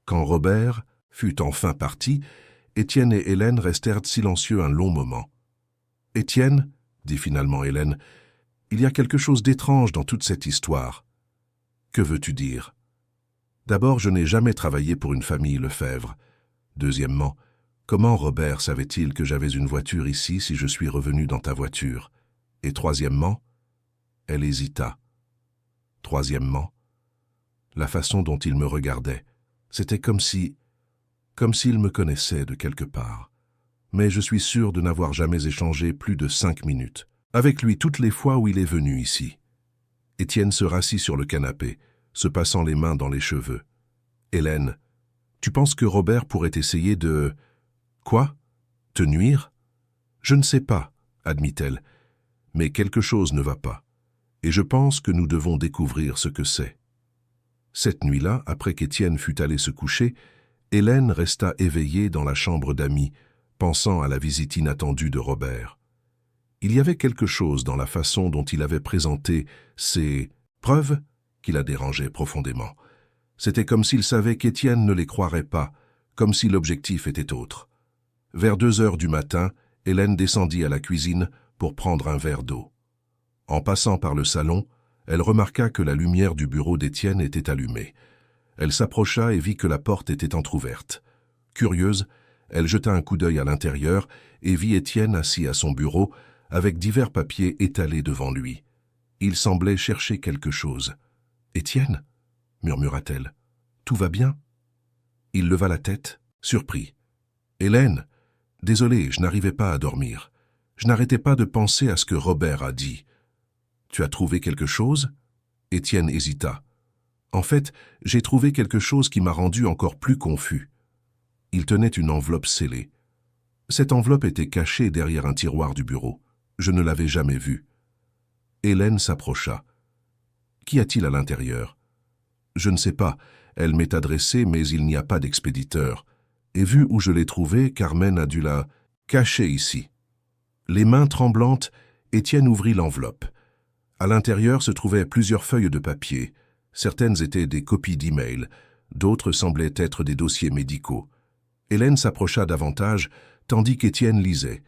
Quand Robert fut enfin parti, Étienne et Hélène restèrent silencieux un long moment. « Étienne, » dit finalement Hélène, « il y a quelque chose d'étrange dans toute cette histoire. »« Que veux-tu dire ?»« D'abord, je n'ai jamais travaillé pour une famille Lefebvre. Deuxièmement, comment Robert savait-il que j'avais une voiture ici si je suis revenu dans ta voiture? Et troisièmement, » elle hésita. « Troisièmement, la façon dont il me regardait, c'était comme s'il me connaissait de quelque part. Mais je suis sûr de n'avoir jamais échangé plus de 5 minutes avec lui toutes les fois où il est venu ici. » Étienne se rassit sur le canapé, se passant les mains dans les cheveux. « Hélène, tu penses que Robert pourrait essayer de... »« Quoi? Te nuire? » « Je ne sais pas, admit-elle, mais quelque chose ne va pas. Et je pense que nous devons découvrir ce que c'est. Cette nuit-là, après qu'Étienne fut allé se coucher, Hélène resta éveillée dans la chambre d'amis, pensant à la visite inattendue de Robert. Il y avait quelque chose dans la façon dont il avait présenté ces preuves qui la dérangeait profondément. C'était comme s'il savait qu'Étienne ne les croirait pas, comme si l'objectif était autre. Vers 2 heures du matin, Hélène descendit à la cuisine pour prendre un verre d'eau. En passant par le salon, elle remarqua que la lumière du bureau d'Étienne était allumée. Elle s'approcha et vit que la porte était entr'ouverte. Curieuse, elle jeta un coup d'œil à l'intérieur et vit Étienne assis à son bureau avec divers papiers étalés devant lui. Il semblait chercher quelque chose. « Étienne » murmura-t-elle. « Tout va bien ?» Il leva la tête, surpris. « Hélène, désolé, je n'arrivais pas à dormir. Je n'arrêtais pas de penser à ce que Robert a dit. »« Tu as trouvé quelque chose ?» Étienne hésita. « En fait, j'ai trouvé quelque chose qui m'a rendu encore plus confus. » Il tenait une enveloppe scellée. Cette enveloppe était cachée derrière un tiroir du bureau. Je ne l'avais jamais vue. Hélène s'approcha. « Qu'y a-t-il à l'intérieur ?»« Je ne sais pas. Elle m'est adressée, mais il n'y a pas d'expéditeur. Et vu où je l'ai trouvée, Carmen a dû la cacher ici. » Les mains tremblantes, Étienne ouvrit l'enveloppe. À l'intérieur se trouvaient plusieurs feuilles de papier. Certaines étaient des copies d'emails, d'autres semblaient être des dossiers médicaux. Hélène s'approcha davantage, tandis qu'Étienne lisait,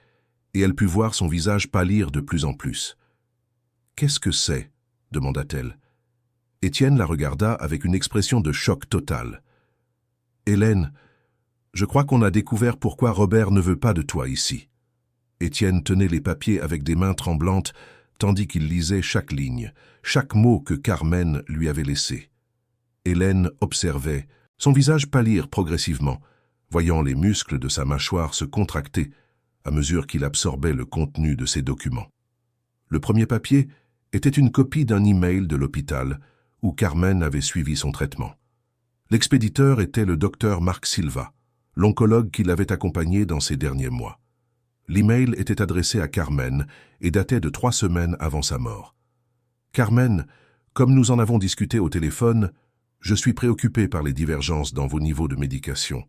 et elle put voir son visage pâlir de plus en plus. « Qu'est-ce que c'est ?» demanda-t-elle. Étienne la regarda avec une expression de choc total. « Hélène, je crois qu'on a découvert pourquoi Robert ne veut pas de toi ici. » Étienne tenait les papiers avec des mains tremblantes, tandis qu'il lisait chaque ligne, chaque mot que Carmen lui avait laissé. Hélène observait, son visage pâlir progressivement, voyant les muscles de sa mâchoire se contracter à mesure qu'il absorbait le contenu de ses documents. Le premier papier était une copie d'un email de l'hôpital où Carmen avait suivi son traitement. L'expéditeur était le docteur Marc Silva, l'oncologue qui l'avait accompagné dans ces derniers mois. L'email était adressé à Carmen et datait de 3 semaines avant sa mort. « Carmen, comme nous en avons discuté au téléphone, je suis préoccupé par les divergences dans vos niveaux de médication.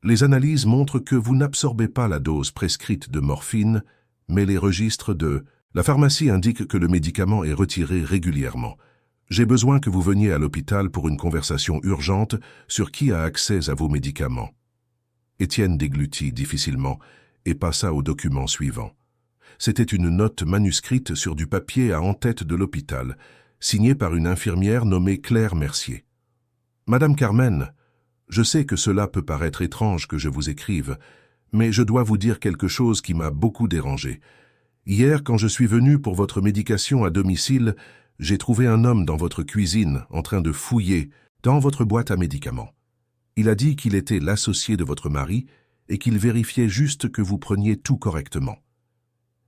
Les analyses montrent que vous n'absorbez pas la dose prescrite de morphine, mais les registres de... La pharmacie indique que le médicament est retiré régulièrement. J'ai besoin que vous veniez à l'hôpital pour une conversation urgente sur qui a accès à vos médicaments. » Étienne déglutit difficilement et passa au document suivant. C'était une note manuscrite sur du papier à en-tête de l'hôpital, signée par une infirmière nommée Claire Mercier. « Madame Carmen, je sais que cela peut paraître étrange que je vous écrive, mais je dois vous dire quelque chose qui m'a beaucoup dérangé. Hier, quand je suis venu pour votre médication à domicile, j'ai trouvé un homme dans votre cuisine en train de fouiller dans votre boîte à médicaments. Il a dit qu'il était l'associé de votre mari et qu'il vérifiait juste que vous preniez tout correctement.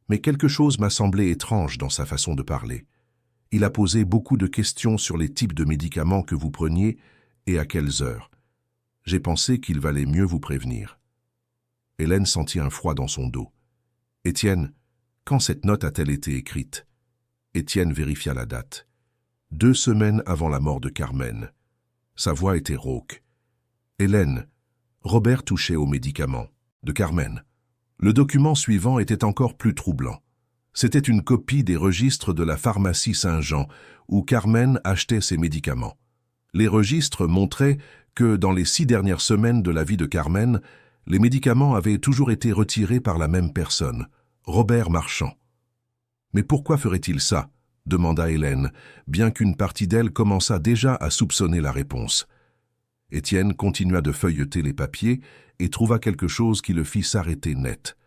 Mais quelque chose m'a semblé étrange dans sa façon de parler. Il a posé beaucoup de questions sur les types de médicaments que vous preniez et à quelles heures. J'ai pensé qu'il valait mieux vous prévenir. » Hélène sentit un froid dans son dos. « Étienne, quand cette note a-t-elle été écrite ?» Étienne vérifia la date. 2 semaines avant la mort de Carmen. Sa voix était rauque. « Hélène, Robert touchait aux médicaments de Carmen. » Le document suivant était encore plus troublant. C'était une copie des registres de la pharmacie Saint-Jean, où Carmen achetait ses médicaments. Les registres montraient que, dans les 6 dernières semaines de la vie de Carmen, les médicaments avaient toujours été retirés par la même personne, Robert Marchand. « Mais pourquoi ferait-il ça ?» demanda Hélène, bien qu'une partie d'elle commençât déjà à soupçonner la réponse. Étienne continua de feuilleter les papiers et trouva quelque chose qui le fit s'arrêter net.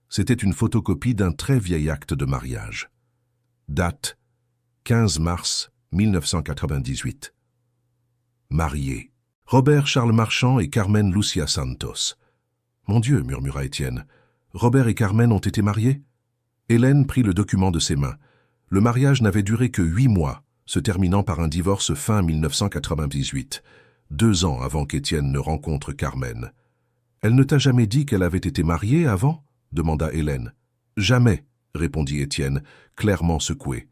C'était une photocopie d'un très vieil acte de mariage. Date 15 mars 1998. Mariés. Robert Charles Marchand et Carmen Lucia Santos. « Mon Dieu » murmura Étienne. « Robert et Carmen ont été mariés ?» Hélène prit le document de ses mains. Le mariage n'avait duré que 8 mois, se terminant par un divorce fin 1998. 2 ans avant qu'Étienne ne rencontre Carmen. « Elle ne t'a jamais dit qu'elle avait été mariée avant ?» demanda Hélène. « Jamais » répondit Étienne, clairement secoué.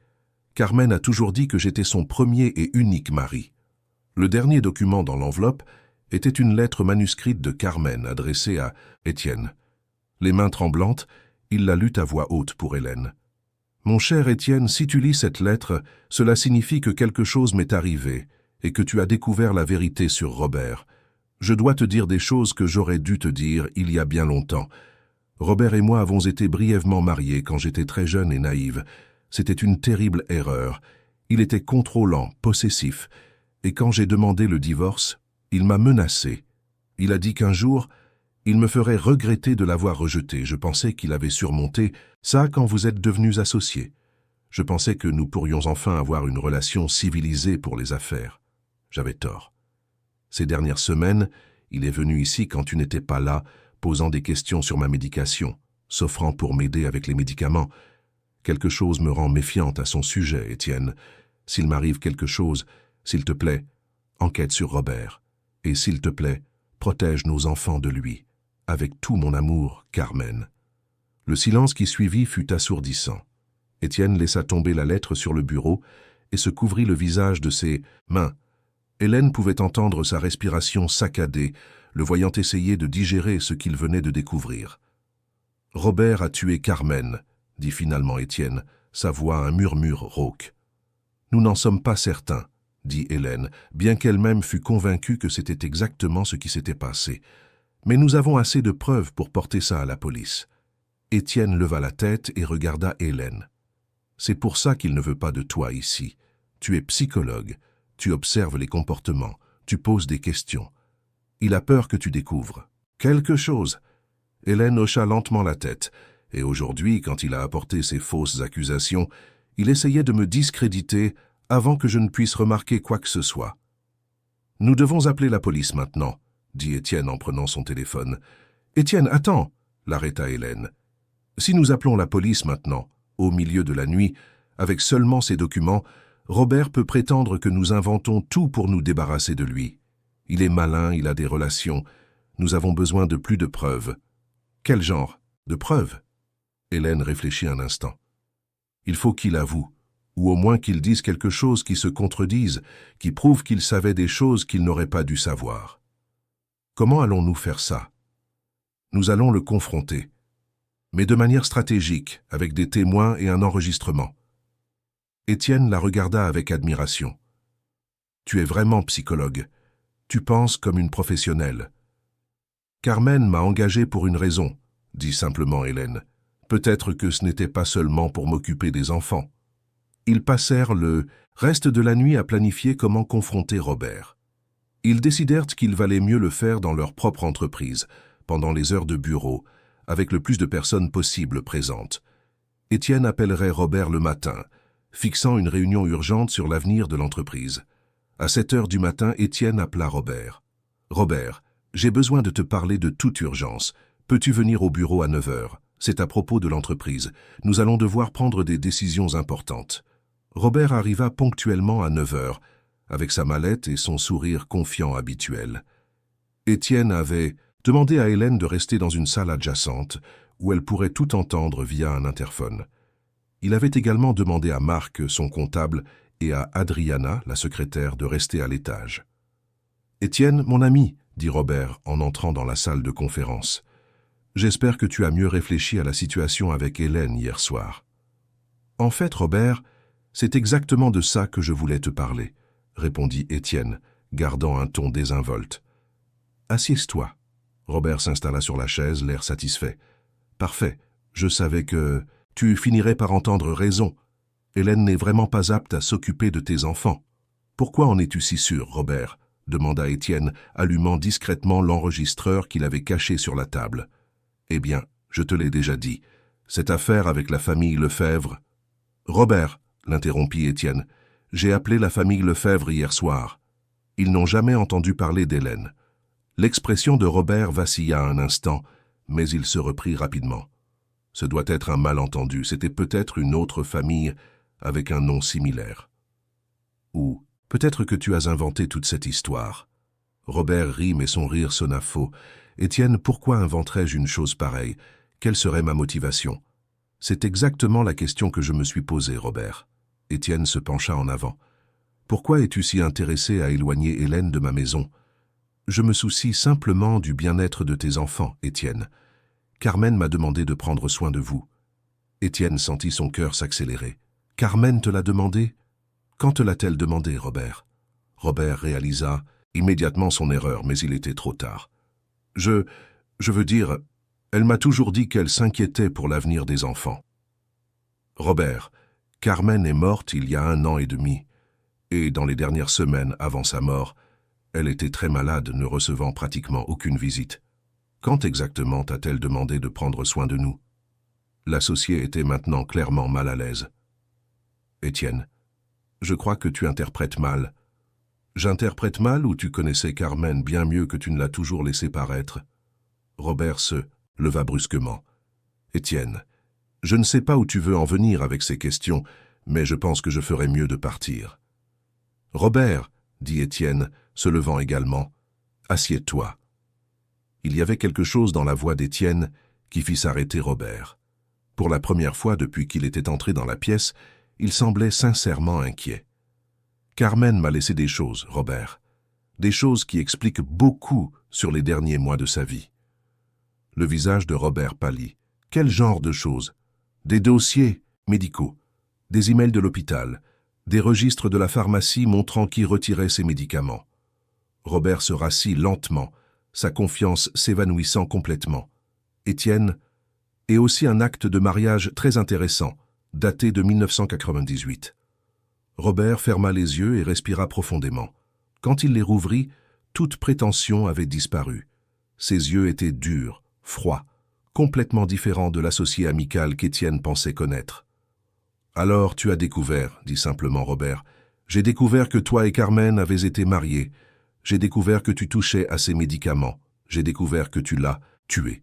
Carmen a toujours dit que j'étais son premier et unique mari. Le dernier document dans l'enveloppe était une lettre manuscrite de Carmen adressée à Étienne. Les mains tremblantes, il la lut à voix haute pour Hélène. « Mon cher Étienne, si tu lis cette lettre, cela signifie que quelque chose m'est arrivé et que tu as découvert la vérité sur Robert. Je dois te dire des choses que j'aurais dû te dire il y a bien longtemps. Robert et moi avons été brièvement mariés quand j'étais très jeune et naïve. C'était une terrible erreur. Il était contrôlant, possessif. Et quand j'ai demandé le divorce, il m'a menacé. Il a dit qu'un jour, il me ferait regretter de l'avoir rejeté. Je pensais qu'il avait surmonté ça quand vous êtes devenus associés. Je pensais que nous pourrions enfin avoir une relation civilisée pour les affaires. J'avais tort. Ces dernières semaines, il est venu ici quand tu n'étais pas là, posant des questions sur ma médication, s'offrant pour m'aider avec les médicaments. Quelque chose me rend méfiante à son sujet, Étienne. S'il m'arrive quelque chose, s'il te plaît, enquête sur Robert. Et s'il te plaît, protège nos enfants de lui. Avec tout mon amour, Carmen. » Le silence qui suivit fut assourdissant. Étienne laissa tomber la lettre sur le bureau et se couvrit le visage de ses mains. Hélène pouvait entendre sa respiration saccadée, le voyant essayer de digérer ce qu'il venait de découvrir. « Robert a tué Carmen », dit finalement Étienne, sa voix un murmure rauque. « Nous n'en sommes pas certains, » dit Hélène, bien qu'elle-même fût convaincue que c'était exactement ce qui s'était passé. « Mais nous avons assez de preuves pour porter ça à la police. » Étienne leva la tête et regarda Hélène. « C'est pour ça qu'il ne veut pas de toi ici. Tu es psychologue, tu observes les comportements, tu poses des questions. Il a peur que tu découvres quelque chose. » Hélène hocha lentement la tête, et aujourd'hui, quand il a apporté ses fausses accusations, il essayait de me discréditer avant que je ne puisse remarquer quoi que ce soit. « Nous devons appeler la police maintenant, » dit Étienne en prenant son téléphone. « Étienne, attends » l'arrêta Hélène. « Si nous appelons la police maintenant, au milieu de la nuit, avec seulement ces documents, Robert peut prétendre que nous inventons tout pour nous débarrasser de lui. Il est malin, il a des relations. Nous avons besoin de plus de preuves. » « Quel genre de preuves ?» Hélène réfléchit un instant. « Il faut qu'il avoue, ou au moins qu'il dise quelque chose qui se contredise, qui prouve qu'il savait des choses qu'il n'aurait pas dû savoir. Comment allons-nous faire ça? Nous allons le confronter, mais de manière stratégique, avec des témoins et un enregistrement. » Étienne la regarda avec admiration. « Tu es vraiment psychologue. Tu penses comme une professionnelle. » « Carmen m'a engagé pour une raison, » dit simplement Hélène. « Peut-être que ce n'était pas seulement pour m'occuper des enfants. » Ils passèrent le reste de la nuit à planifier comment confronter Robert. Ils décidèrent qu'il valait mieux le faire dans leur propre entreprise, pendant les heures de bureau, avec le plus de personnes possible présentes. Étienne appellerait Robert le matin, fixant une réunion urgente sur l'avenir de l'entreprise. À 7 heures du matin, Étienne appela Robert. « Robert, j'ai besoin de te parler de toute urgence. Peux-tu venir au bureau à 9 heures? C'est à propos de l'entreprise. Nous allons devoir prendre des décisions importantes. » Robert arriva ponctuellement à 9 heures, avec sa mallette et son sourire confiant habituel. Étienne avait demandé à Hélène de rester dans une salle adjacente, où elle pourrait tout entendre via un interphone. Il avait également demandé à Marc, son comptable, et à Adriana, la secrétaire, de rester à l'étage. « Étienne, mon ami, » dit Robert en entrant dans la salle de conférence. « J'espère que tu as mieux réfléchi à la situation avec Hélène hier soir. »« En fait, Robert, c'est exactement de ça que je voulais te parler, » répondit Étienne, gardant un ton désinvolte. « Assieds-toi. » Robert s'installa sur la chaise, l'air satisfait. « Parfait, je savais que tu finirais par entendre raison. Hélène n'est vraiment pas apte à s'occuper de tes enfants. »« Pourquoi en es-tu si sûr, Robert ?» demanda Étienne, allumant discrètement l'enregistreur qu'il avait caché sur la table. « Eh bien, je te l'ai déjà dit, cette affaire avec la famille Lefebvre... »« Robert, » l'interrompit Étienne, « j'ai appelé la famille Lefebvre hier soir. Ils n'ont jamais entendu parler d'Hélène. » L'expression de Robert vacilla un instant, mais il se reprit rapidement. « Ce doit être un malentendu, c'était peut-être une autre famille avec un nom similaire. » Ou peut-être que tu as inventé toute cette histoire. Robert rit, mais son rire sonna faux. Étienne, pourquoi inventerais-je une chose pareille? Quelle serait ma motivation? C'est exactement la question que je me suis posée, Robert. Étienne se pencha en avant. « Pourquoi es-tu si intéressé à éloigner Hélène de ma maison ?»« Je me soucie simplement du bien-être de tes enfants, Étienne. Carmen m'a demandé de prendre soin de vous. » Étienne sentit son cœur s'accélérer. « Carmen te l'a demandé ?» ?»« Quand te l'a-t-elle demandé, Robert ?» Robert réalisa immédiatement son erreur, mais il était trop tard. « Je veux dire, elle m'a toujours dit qu'elle s'inquiétait pour l'avenir des enfants. » « Robert, Carmen est morte il y a 1 an et demi, et dans les dernières semaines avant sa mort, elle était très malade, ne recevant pratiquement aucune visite. Quand exactement t'a-t-elle demandé de prendre soin de nous ?» L'associé était maintenant clairement mal à l'aise. « Étienne, je crois que tu interprètes mal. » « J'interprète mal ou tu connaissais Carmen bien mieux que tu ne l'as toujours laissé paraître ?» Robert se leva brusquement. « Étienne, je ne sais pas où tu veux en venir avec ces questions, mais je pense que je ferais mieux de partir. »« Robert, » dit Étienne, se levant également, « assieds-toi. » Il y avait quelque chose dans la voix d'Étienne qui fit s'arrêter Robert. Pour la première fois depuis qu'il était entré dans la pièce, il semblait sincèrement inquiet. « Carmen m'a laissé des choses, Robert. Des choses qui expliquent beaucoup sur les derniers mois de sa vie. » Le visage de Robert pâlit. « Quel genre de choses ? Des dossiers médicaux, des emails de l'hôpital, des registres de la pharmacie montrant qui retirait ses médicaments. » Robert se rassit lentement, sa confiance s'évanouissant complètement. Étienne, et aussi un acte de mariage très intéressant, daté de 1998. Robert ferma les yeux et respira profondément. Quand il les rouvrit, toute prétention avait disparu. Ses yeux étaient durs, froids, complètement différents de l'associé amical qu'Étienne pensait connaître. « Alors tu as découvert, » dit simplement Robert. « J'ai découvert que toi et Carmen avez été mariés. J'ai découvert que tu touchais à ses médicaments. J'ai découvert que tu l'as tué. »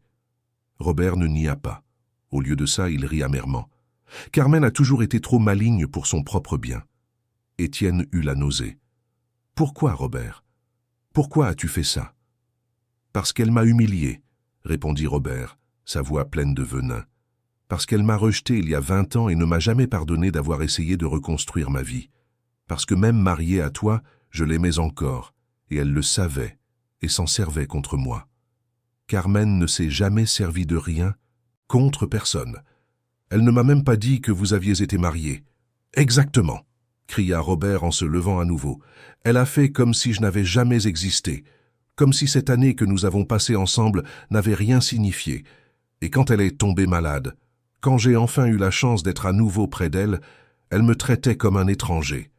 Robert ne nia pas. Au lieu de ça, il rit amèrement. « Carmen a toujours été trop maligne pour son propre bien. » Étienne eut la nausée. « Pourquoi, Robert? Pourquoi as-tu fait ça ?»« Parce qu'elle m'a humilié, » répondit Robert, sa voix pleine de venin. « Parce qu'elle m'a rejeté il y a 20 ans et ne m'a jamais pardonné d'avoir essayé de reconstruire ma vie. Parce que même mariée à toi, je l'aimais encore, et elle le savait, et s'en servait contre moi. Carmen ne s'est jamais servie de rien, contre personne. Elle ne m'a même pas dit que vous aviez été mariés. »« Exactement !» cria Robert en se levant à nouveau. « Elle a fait comme si je n'avais jamais existé, comme si cette année que nous avons passée ensemble n'avait rien signifié. Et quand elle est tombée malade, quand j'ai enfin eu la chance d'être à nouveau près d'elle, elle me traitait comme un étranger. »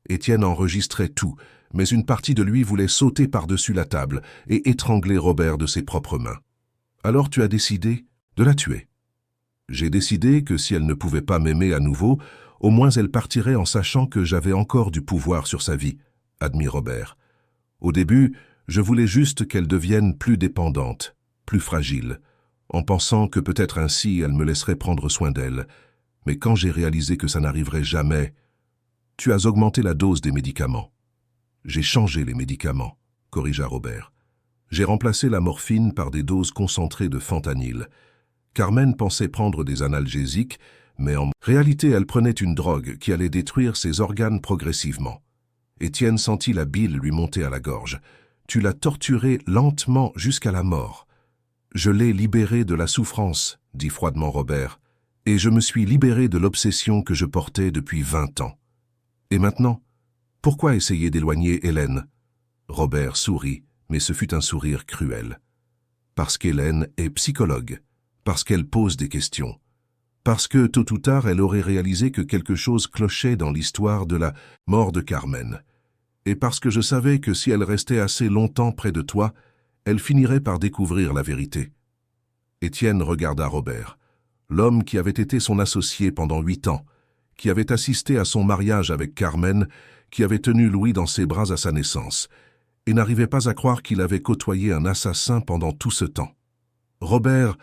Étienne enregistrait tout, mais une partie de lui voulait sauter par-dessus la table et étrangler Robert de ses propres mains. « Alors tu as décidé de la tuer. » « J'ai décidé que si elle ne pouvait pas m'aimer à nouveau, au moins elle partirait en sachant que j'avais encore du pouvoir sur sa vie, » admit Robert. « Au début, je voulais juste qu'elle devienne plus dépendante, plus fragile, en pensant que peut-être ainsi elle me laisserait prendre soin d'elle. Mais quand j'ai réalisé que ça n'arriverait jamais, tu as augmenté la dose des médicaments. »« J'ai changé les médicaments, » corrigea Robert. « J'ai remplacé la morphine par des doses concentrées de fentanyl. Carmen pensait prendre des analgésiques, mais en réalité elle prenait une drogue qui allait détruire ses organes progressivement. Étienne sentit la bile lui monter à la gorge. « Tu l'as torturée lentement jusqu'à la mort. »« Je l'ai libérée de la souffrance, » dit froidement Robert, « et je me suis libéré de l'obsession que je portais depuis 20 ans. Et maintenant, pourquoi essayer d'éloigner Hélène ?» Robert sourit, mais ce fut un sourire cruel. « Parce qu'Hélène est psychologue. Parce qu'elle pose des questions. Parce que, tôt ou tard, elle aurait réalisé que quelque chose clochait dans l'histoire de la mort de Carmen. Et parce que je savais que si elle restait assez longtemps près de toi, elle finirait par découvrir la vérité. » Étienne regarda Robert, l'homme qui avait été son associé pendant 8 ans, qui avait assisté à son mariage avec Carmen, qui avait tenu Louis dans ses bras à sa naissance, et n'arrivait pas à croire qu'il avait côtoyé un assassin pendant tout ce temps. « Robert,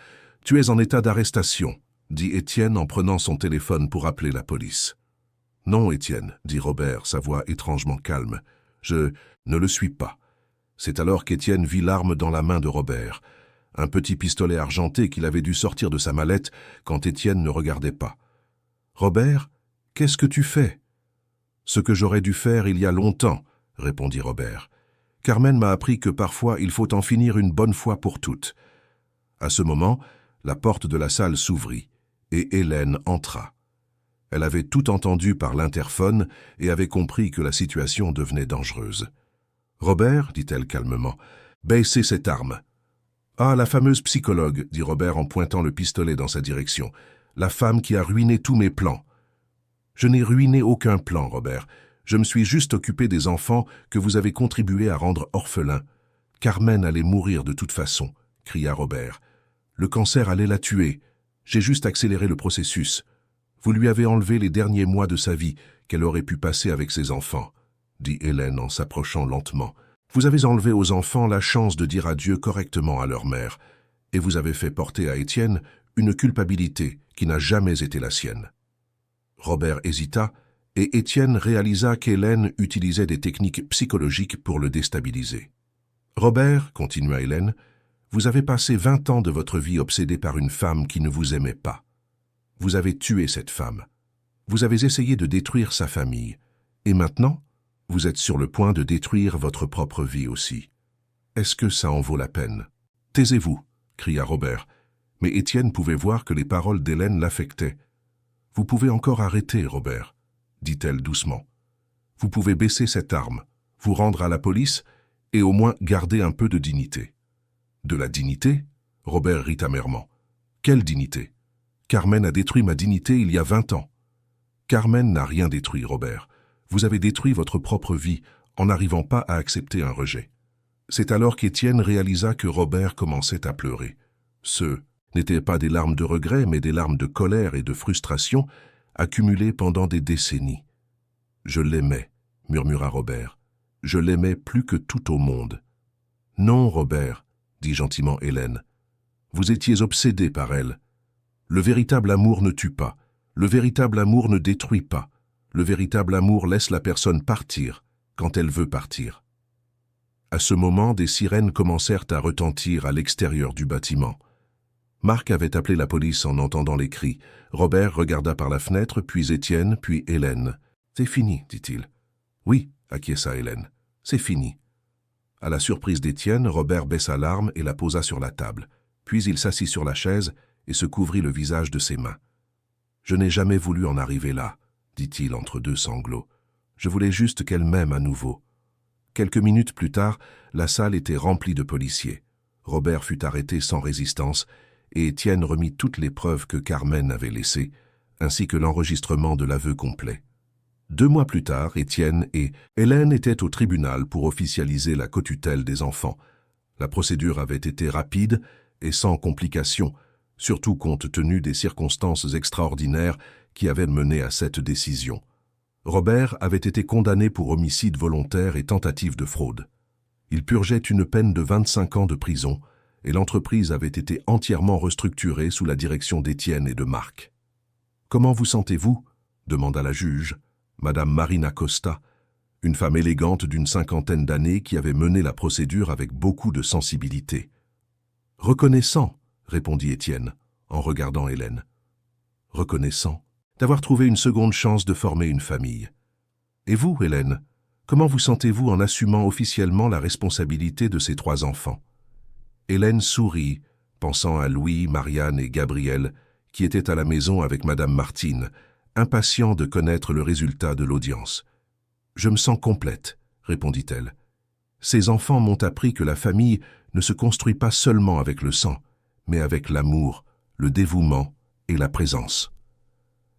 tu es en état d'arrestation, » dit Étienne en prenant son téléphone pour appeler la police. « Non, Étienne, » dit Robert, sa voix étrangement calme. « Je ne le suis pas. » C'est alors qu'Étienne vit l'arme dans la main de Robert, un petit pistolet argenté qu'il avait dû sortir de sa mallette quand Étienne ne regardait pas. « Robert, qu'est-ce que tu fais » Ce que j'aurais dû faire il y a longtemps, répondit Robert. Carmen m'a appris que parfois il faut en finir une bonne fois pour toutes. À ce moment, la porte de la salle s'ouvrit et Hélène entra. Elle avait tout entendu par l'interphone et avait compris que la situation devenait dangereuse. « Robert, dit-elle calmement, baissez cette arme. »« Ah, la fameuse psychologue, dit Robert en pointant le pistolet dans sa direction. La femme qui a ruiné tous mes plans. »« Je n'ai ruiné aucun plan, Robert. Je me suis juste occupé des enfants que vous avez contribué à rendre orphelins. Carmen allait mourir de toute façon, cria Robert. Le cancer allait la tuer. J'ai juste accéléré le processus. Vous lui avez enlevé les derniers mois de sa vie qu'elle aurait pu passer avec ses enfants, dit Hélène en s'approchant lentement. Vous avez enlevé aux enfants la chance de dire adieu correctement à leur mère, et vous avez fait porter à Étienne une culpabilité qui n'a jamais été la sienne. Robert hésita, et Étienne réalisa qu'Hélène utilisait des techniques psychologiques pour le déstabiliser. « Robert, continua Hélène, vous avez passé 20 ans de votre vie obsédé par une femme qui ne vous aimait pas. Vous avez tué cette femme. Vous avez essayé de détruire sa famille. Et maintenant, vous êtes sur le point de détruire votre propre vie aussi. Est-ce que ça en vaut la peine? Taisez-vous, cria Robert. Mais Étienne pouvait voir que les paroles d'Hélène l'affectaient. Vous pouvez encore arrêter, Robert, dit-elle doucement. Vous pouvez baisser cette arme, vous rendre à la police et au moins garder un peu de dignité. De la dignité? Robert rit amèrement. Quelle dignité? Carmen a détruit ma dignité il y a 20 ans. Carmen n'a rien détruit, Robert. Vous avez détruit votre propre vie en n'arrivant pas à accepter un rejet. C'est alors qu'Étienne réalisa que Robert commençait à pleurer. Ce n'étaient pas des larmes de regret, mais des larmes de colère et de frustration accumulées pendant des décennies. « Je l'aimais, » murmura Robert. « Je l'aimais plus que tout au monde. »« Non, Robert, » dit gentiment Hélène. « Vous étiez obsédé par elle. Le véritable amour ne tue pas. Le véritable amour ne détruit pas. Le véritable amour laisse la personne partir quand elle veut partir. » À ce moment, des sirènes commencèrent à retentir à l'extérieur du bâtiment. Marc avait appelé la police en entendant les cris. Robert regarda par la fenêtre, puis Étienne, puis Hélène. « C'est fini, dit-il. »« Oui, » acquiesça Hélène. « C'est fini. » À la surprise d'Étienne, Robert baissa l'arme et la posa sur la table. Puis il s'assit sur la chaise et se couvrit le visage de ses mains. « Je n'ai jamais voulu en arriver là, » dit-il entre deux sanglots. « Je voulais juste qu'elle m'aime à nouveau. » Quelques minutes plus tard, la salle était remplie de policiers. Robert fut arrêté sans résistance et Étienne remit toutes les preuves que Carmen avait laissées, ainsi que l'enregistrement de l'aveu complet. 2 mois plus tard, Étienne et Hélène étaient au tribunal pour officialiser la cotutelle des enfants. La procédure avait été rapide et sans complications, surtout compte tenu des circonstances extraordinaires qui avaient mené à cette décision. Robert avait été condamné pour homicide volontaire et tentative de fraude. Il purgeait une peine de 25 ans de prison et l'entreprise avait été entièrement restructurée sous la direction d'Étienne et de Marc. « Comment vous sentez-vous » demanda la juge, Madame Marina Costa, une femme élégante d'une 50aine d'années qui avait mené la procédure avec beaucoup de sensibilité. « Reconnaissant, » répondit Étienne, en regardant Hélène. « Reconnaissant d'avoir trouvé une seconde chance de former une famille. Et vous, Hélène, comment vous sentez-vous en assumant officiellement la responsabilité de ces 3 enfants ?» Hélène sourit, pensant à Louis, Marianne et Gabriel, qui étaient à la maison avec Madame Martine, impatients de connaître le résultat de l'audience. « Je me sens complète, » répondit-elle. « Ces enfants m'ont appris que la famille ne se construit pas seulement avec le sang, mais avec l'amour, le dévouement et la présence. »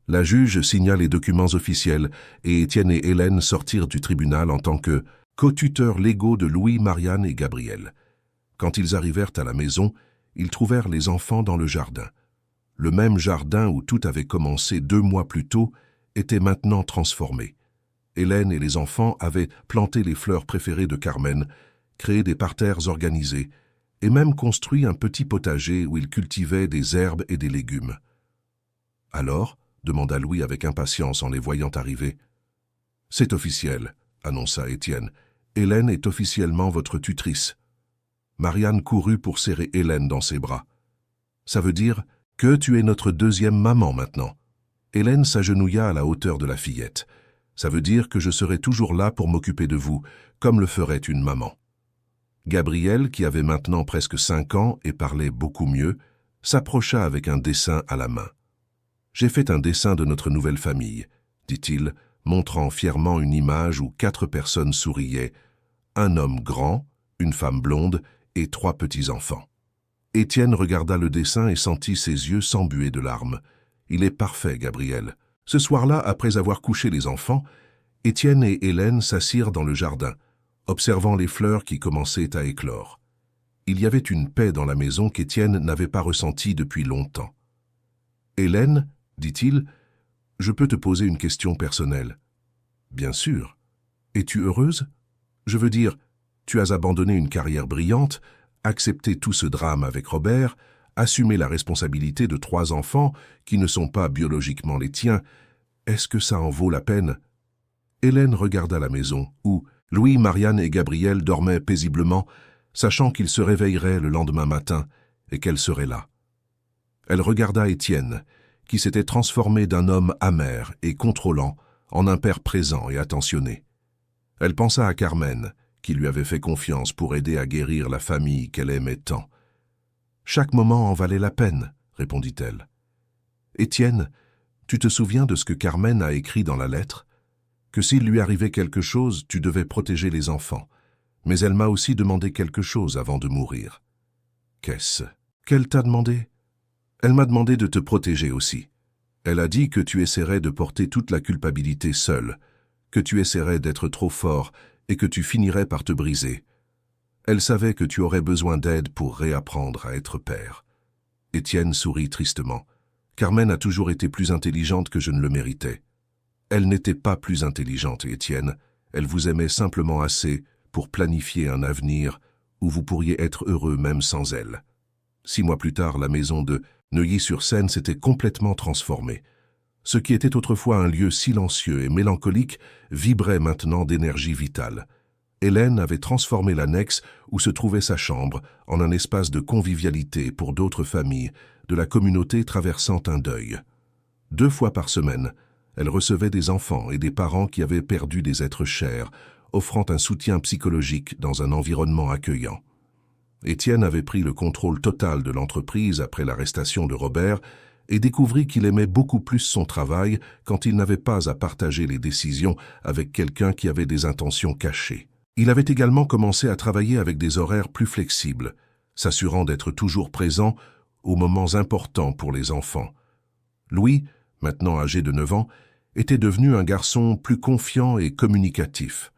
La juge signa les documents officiels et Étienne et Hélène sortirent du tribunal en tant que co-tuteurs légaux de Louis, Marianne et Gabriel. Quand ils arrivèrent à la maison, ils trouvèrent les enfants dans le jardin. Le même jardin où tout avait commencé 2 mois plus tôt était maintenant transformé. Hélène et les enfants avaient planté les fleurs préférées de Carmen, créé des parterres organisés et même construit un petit potager où ils cultivaient des herbes et des légumes. « Alors ?» demanda Louis avec impatience en les voyant arriver. « C'est officiel, » annonça Étienne. « Hélène est officiellement votre tutrice. » Marianne courut pour serrer Hélène dans ses bras. « Ça veut dire que tu es notre 2e maman maintenant. » Hélène s'agenouilla à la hauteur de la fillette. Ça veut dire que je serai toujours là pour m'occuper de vous, comme le ferait une maman. » Gabriel, qui avait maintenant presque 5 ans et parlait beaucoup mieux, s'approcha avec un dessin à la main. « J'ai fait un dessin de notre nouvelle famille, » dit-il, montrant fièrement une image où 4 personnes souriaient, un homme grand, une femme blonde et 3 petits-enfants. Étienne regarda le dessin et sentit ses yeux s'embuer de larmes. « Il est parfait, Gabriel. » Ce soir-là, après avoir couché les enfants, Étienne et Hélène s'assirent dans le jardin, observant les fleurs qui commençaient à éclore. Il y avait une paix dans la maison qu'Étienne n'avait pas ressentie depuis longtemps. « Hélène, dit-il, je peux te poser une question personnelle. »« Bien sûr. Es-tu heureuse ? Je veux dire, tu as abandonné une carrière brillante, accepté tout ce drame avec Robert, assumé la responsabilité de 3 enfants qui ne sont pas biologiquement les tiens. Est-ce que ça en vaut la peine ?» Hélène regarda la maison, où Louis, Marianne et Gabriel dormaient paisiblement, sachant qu'ils se réveilleraient le lendemain matin et qu'elle serait là. Elle regarda Étienne, qui s'était transformé d'un homme amer et contrôlant en un père présent et attentionné. Elle pensa à Carmen, qui lui avait fait confiance pour aider à guérir la famille qu'elle aimait tant. « Chaque moment en valait la peine, » répondit-elle. « Étienne, tu te souviens de ce que Carmen a écrit dans la lettre ? Que s'il lui arrivait quelque chose, tu devais protéger les enfants. Mais elle m'a aussi demandé quelque chose avant de mourir. »« Qu'est-ce qu'elle t'a demandé ?»« Elle m'a demandé de te protéger aussi. Elle a dit que tu essaierais de porter toute la culpabilité seule, que tu essaierais d'être trop fort et que tu finirais par te briser. Elle savait que tu aurais besoin d'aide pour réapprendre à être père. » Étienne sourit tristement. Carmen a toujours été plus intelligente que je ne le méritais. Elle n'était pas plus intelligente, Étienne. Elle vous aimait simplement assez pour planifier un avenir où vous pourriez être heureux même sans elle. 6 mois plus tard, la maison de Neuilly-sur-Seine s'était complètement transformée. Ce qui était autrefois un lieu silencieux et mélancolique vibrait maintenant d'énergie vitale. Hélène avait transformé l'annexe où se trouvait sa chambre en un espace de convivialité pour d'autres familles de la communauté traversant un deuil. 2 fois par semaine, elle recevait des enfants et des parents qui avaient perdu des êtres chers, offrant un soutien psychologique dans un environnement accueillant. Étienne avait pris le contrôle total de l'entreprise après l'arrestation de Robert et découvrit qu'il aimait beaucoup plus son travail quand il n'avait pas à partager les décisions avec quelqu'un qui avait des intentions cachées. Il avait également commencé à travailler avec des horaires plus flexibles, s'assurant d'être toujours présent aux moments importants pour les enfants. Louis, maintenant âgé de 9 ans, était devenu un garçon plus confiant et communicatif.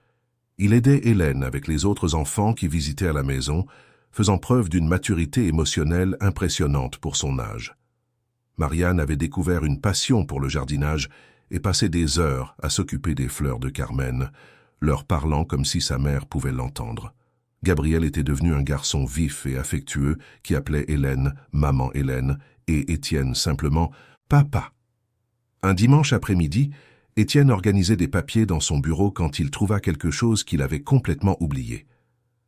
Il aidait Hélène avec les autres enfants qui visitaient à la maison, faisant preuve d'une maturité émotionnelle impressionnante pour son âge. Marianne avait découvert une passion pour le jardinage et passait des heures à s'occuper des fleurs de Carmen, leur parlant comme si sa mère pouvait l'entendre. Gabriel était devenu un garçon vif et affectueux qui appelait Hélène « Maman Hélène » et Étienne simplement « Papa ». Un dimanche après-midi, Étienne organisait des papiers dans son bureau quand il trouva quelque chose qu'il avait complètement oublié.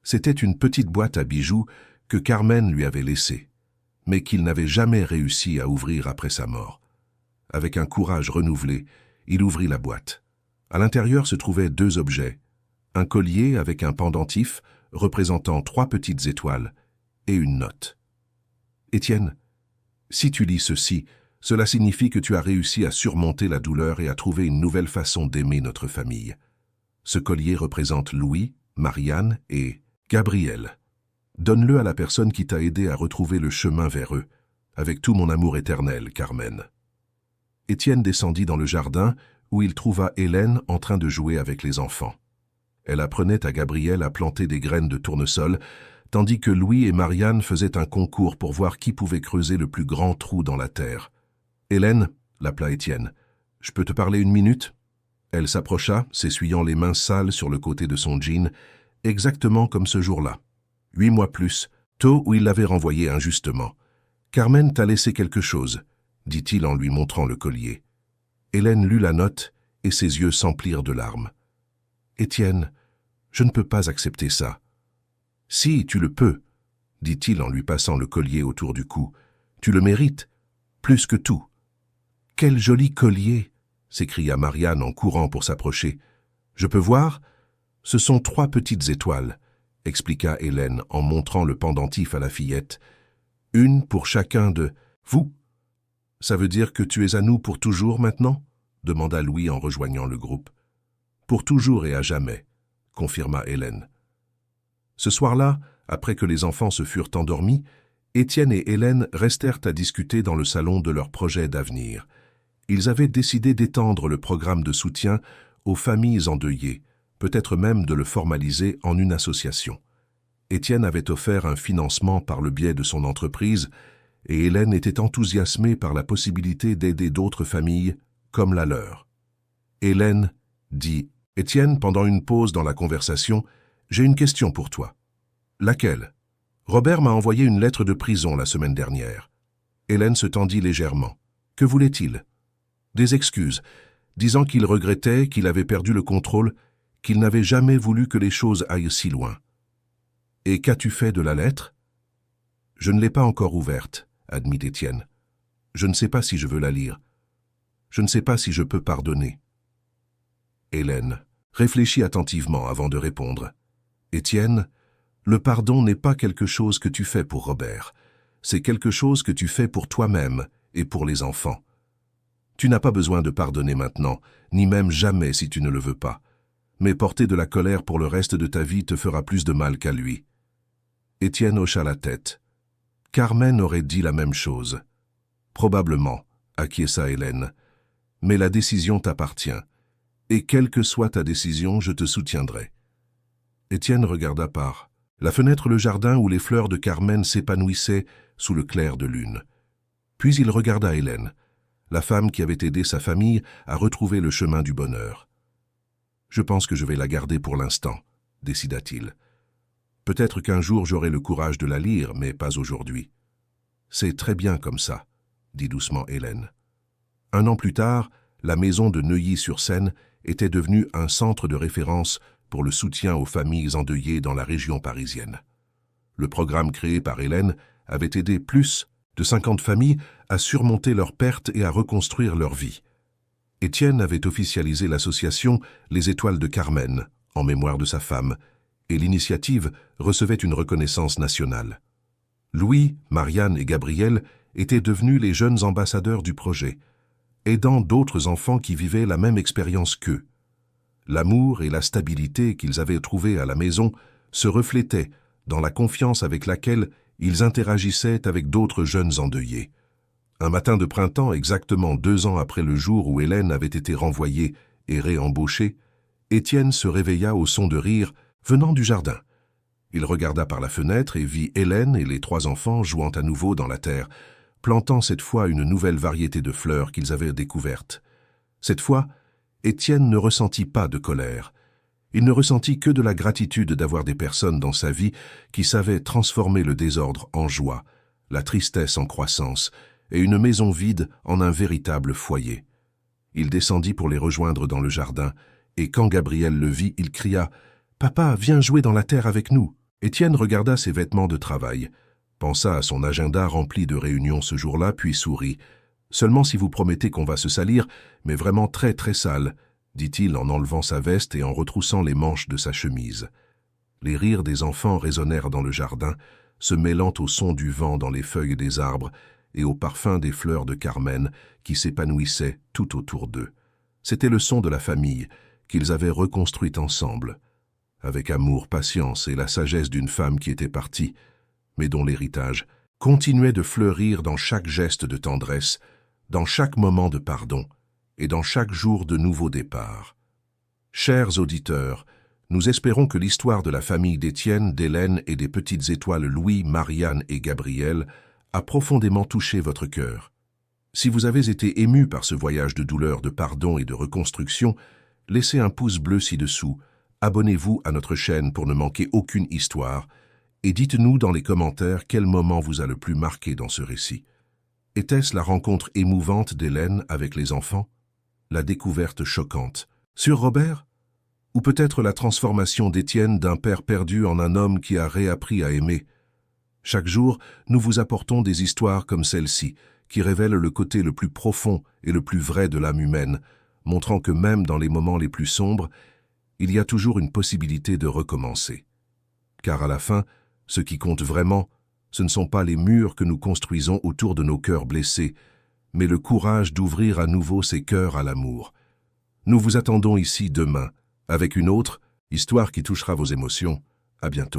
C'était une petite boîte à bijoux que Carmen lui avait laissée, mais qu'il n'avait jamais réussi à ouvrir après sa mort. Avec un courage renouvelé, il ouvrit la boîte. À l'intérieur se trouvaient 2 objets, un collier avec un pendentif représentant 3 petites étoiles et une note. « Étienne, si tu lis ceci, cela signifie que tu as réussi à surmonter la douleur et à trouver une nouvelle façon d'aimer notre famille. Ce collier représente Louis, Marianne et Gabriel. Donne-le à la personne qui t'a aidé à retrouver le chemin vers eux, avec tout mon amour éternel, Carmen. » Étienne descendit dans le jardin où il trouva Hélène en train de jouer avec les enfants. Elle apprenait à Gabriel à planter des graines de tournesol, tandis que Louis et Marianne faisaient un concours pour voir qui pouvait creuser le plus grand trou dans la terre. « Hélène, » l'appela Étienne, « je peux te parler 1 minute ?» Elle s'approcha, s'essuyant les mains sales sur le côté de son jean, exactement comme ce jour-là. 8 mois plus, tôt où il l'avait renvoyée injustement. « Carmen t'a laissé quelque chose, » dit-il en lui montrant le collier. Hélène lut la note et ses yeux s'emplirent de larmes. « Étienne, je ne peux pas accepter ça. »« Si, tu le peux, » dit-il en lui passant le collier autour du cou. « Tu le mérites, plus que tout. »« Quel joli collier !» s'écria Marianne en courant pour s'approcher. « Je peux voir ? Ce sont 3 petites étoiles, expliqua Hélène en montrant le pendentif à la fillette. Une pour chacun de vous. Ça veut dire que tu es à nous pour toujours maintenant ? Demanda Louis en rejoignant le groupe. Pour toujours et à jamais, confirma Hélène. Ce soir-là, après que les enfants se furent endormis, Étienne et Hélène restèrent à discuter dans le salon de leur projet d'avenir. Ils avaient décidé d'étendre le programme de soutien aux familles endeuillées, peut-être même de le formaliser en une association. Étienne avait offert un financement par le biais de son entreprise et Hélène était enthousiasmée par la possibilité d'aider d'autres familles comme la leur. Hélène dit « Étienne, pendant une pause dans la conversation, j'ai une question pour toi. » « Laquelle ? » Robert m'a envoyé une lettre de prison la semaine dernière. Hélène se tendit légèrement. Que voulait-il ? Des excuses, disant qu'il regrettait, qu'il avait perdu le contrôle, qu'il n'avait jamais voulu que les choses aillent si loin. Et qu'as-tu fait de la lettre ? Je ne l'ai pas encore ouverte, admit Étienne. Je ne sais pas si je veux la lire. Je ne sais pas si je peux pardonner. Hélène réfléchit attentivement avant de répondre. Étienne, le pardon n'est pas quelque chose que tu fais pour Robert. C'est quelque chose que tu fais pour toi-même et pour les enfants. Tu n'as pas besoin de pardonner maintenant, ni même jamais si tu ne le veux pas. Mais porter de la colère pour le reste de ta vie te fera plus de mal qu'à lui. Étienne hocha la tête. Carmen aurait dit la même chose. Probablement, acquiesça Hélène. Mais la décision t'appartient. Et quelle que soit ta décision, je te soutiendrai. Étienne regarda par la fenêtre le jardin où les fleurs de Carmen s'épanouissaient sous le clair de lune. Puis il regarda Hélène, la femme qui avait aidé sa famille à retrouver le chemin du bonheur. « Je pense que je vais la garder pour l'instant, » décida-t-il. « Peut-être qu'un jour j'aurai le courage de la lire, mais pas aujourd'hui. »« C'est très bien comme ça, » dit doucement Hélène. 1 an plus tard, la maison de Neuilly-sur-Seine était devenue un centre de référence pour le soutien aux familles endeuillées dans la région parisienne. Le programme créé par Hélène avait aidé plus de 50 familles à surmonter leurs pertes et à reconstruire leur vie. Étienne avait officialisé l'association Les Étoiles de Carmen, en mémoire de sa femme, et l'initiative recevait une reconnaissance nationale. Louis, Marianne et Gabriel étaient devenus les jeunes ambassadeurs du projet, aidant d'autres enfants qui vivaient la même expérience qu'eux. L'amour et la stabilité qu'ils avaient trouvés à la maison se reflétaient dans la confiance avec laquelle ils interagissaient avec d'autres jeunes endeuillés. Un matin de printemps, exactement 2 ans après le jour où Hélène avait été renvoyée et réembauchée, Étienne se réveilla au son de rire venant du jardin. Il regarda par la fenêtre et vit Hélène et les 3 enfants jouant à nouveau dans la terre, plantant cette fois une nouvelle variété de fleurs qu'ils avaient découvertes. Cette fois, Étienne ne ressentit pas de colère. Il ne ressentit que de la gratitude d'avoir des personnes dans sa vie qui savaient transformer le désordre en joie, la tristesse en croissance et une maison vide en un véritable foyer. Il descendit pour les rejoindre dans le jardin et quand Gabriel le vit, il cria « Papa, viens jouer dans la terre avec nous !» Étienne regarda ses vêtements de travail, pensa à son agenda rempli de réunions ce jour-là, puis sourit. « Seulement si vous promettez qu'on va se salir, mais vraiment très très sale, » dit-il en enlevant sa veste et en retroussant les manches de sa chemise. Les rires des enfants résonnèrent dans le jardin, se mêlant au son du vent dans les feuilles des arbres et au parfum des fleurs de Carmen qui s'épanouissaient tout autour d'eux. C'était le son de la famille qu'ils avaient reconstruite ensemble, avec amour, patience et la sagesse d'une femme qui était partie, mais dont l'héritage continuait de fleurir dans chaque geste de tendresse, dans chaque moment de pardon et dans chaque jour de nouveau départ. Chers auditeurs, nous espérons que l'histoire de la famille d'Étienne, d'Hélène et des petites étoiles Louis, Marianne et Gabriel a profondément touché votre cœur. Si vous avez été ému par ce voyage de douleur, de pardon et de reconstruction, laissez un pouce bleu ci-dessous, abonnez-vous à notre chaîne pour ne manquer aucune histoire, et dites-nous dans les commentaires quel moment vous a le plus marqué dans ce récit. Était-ce la rencontre émouvante d'Hélène avec les enfants? La découverte choquante sur Robert? Ou peut-être la transformation d'Étienne d'un père perdu en un homme qui a réappris à aimer? Chaque jour, nous vous apportons des histoires comme celle-ci, qui révèlent le côté le plus profond et le plus vrai de l'âme humaine, montrant que même dans les moments les plus sombres, il y a toujours une possibilité de recommencer. Car à la fin, ce qui compte vraiment, ce ne sont pas les murs que nous construisons autour de nos cœurs blessés, mais le courage d'ouvrir à nouveau ces cœurs à l'amour. Nous vous attendons ici demain, avec une autre histoire qui touchera vos émotions. À bientôt.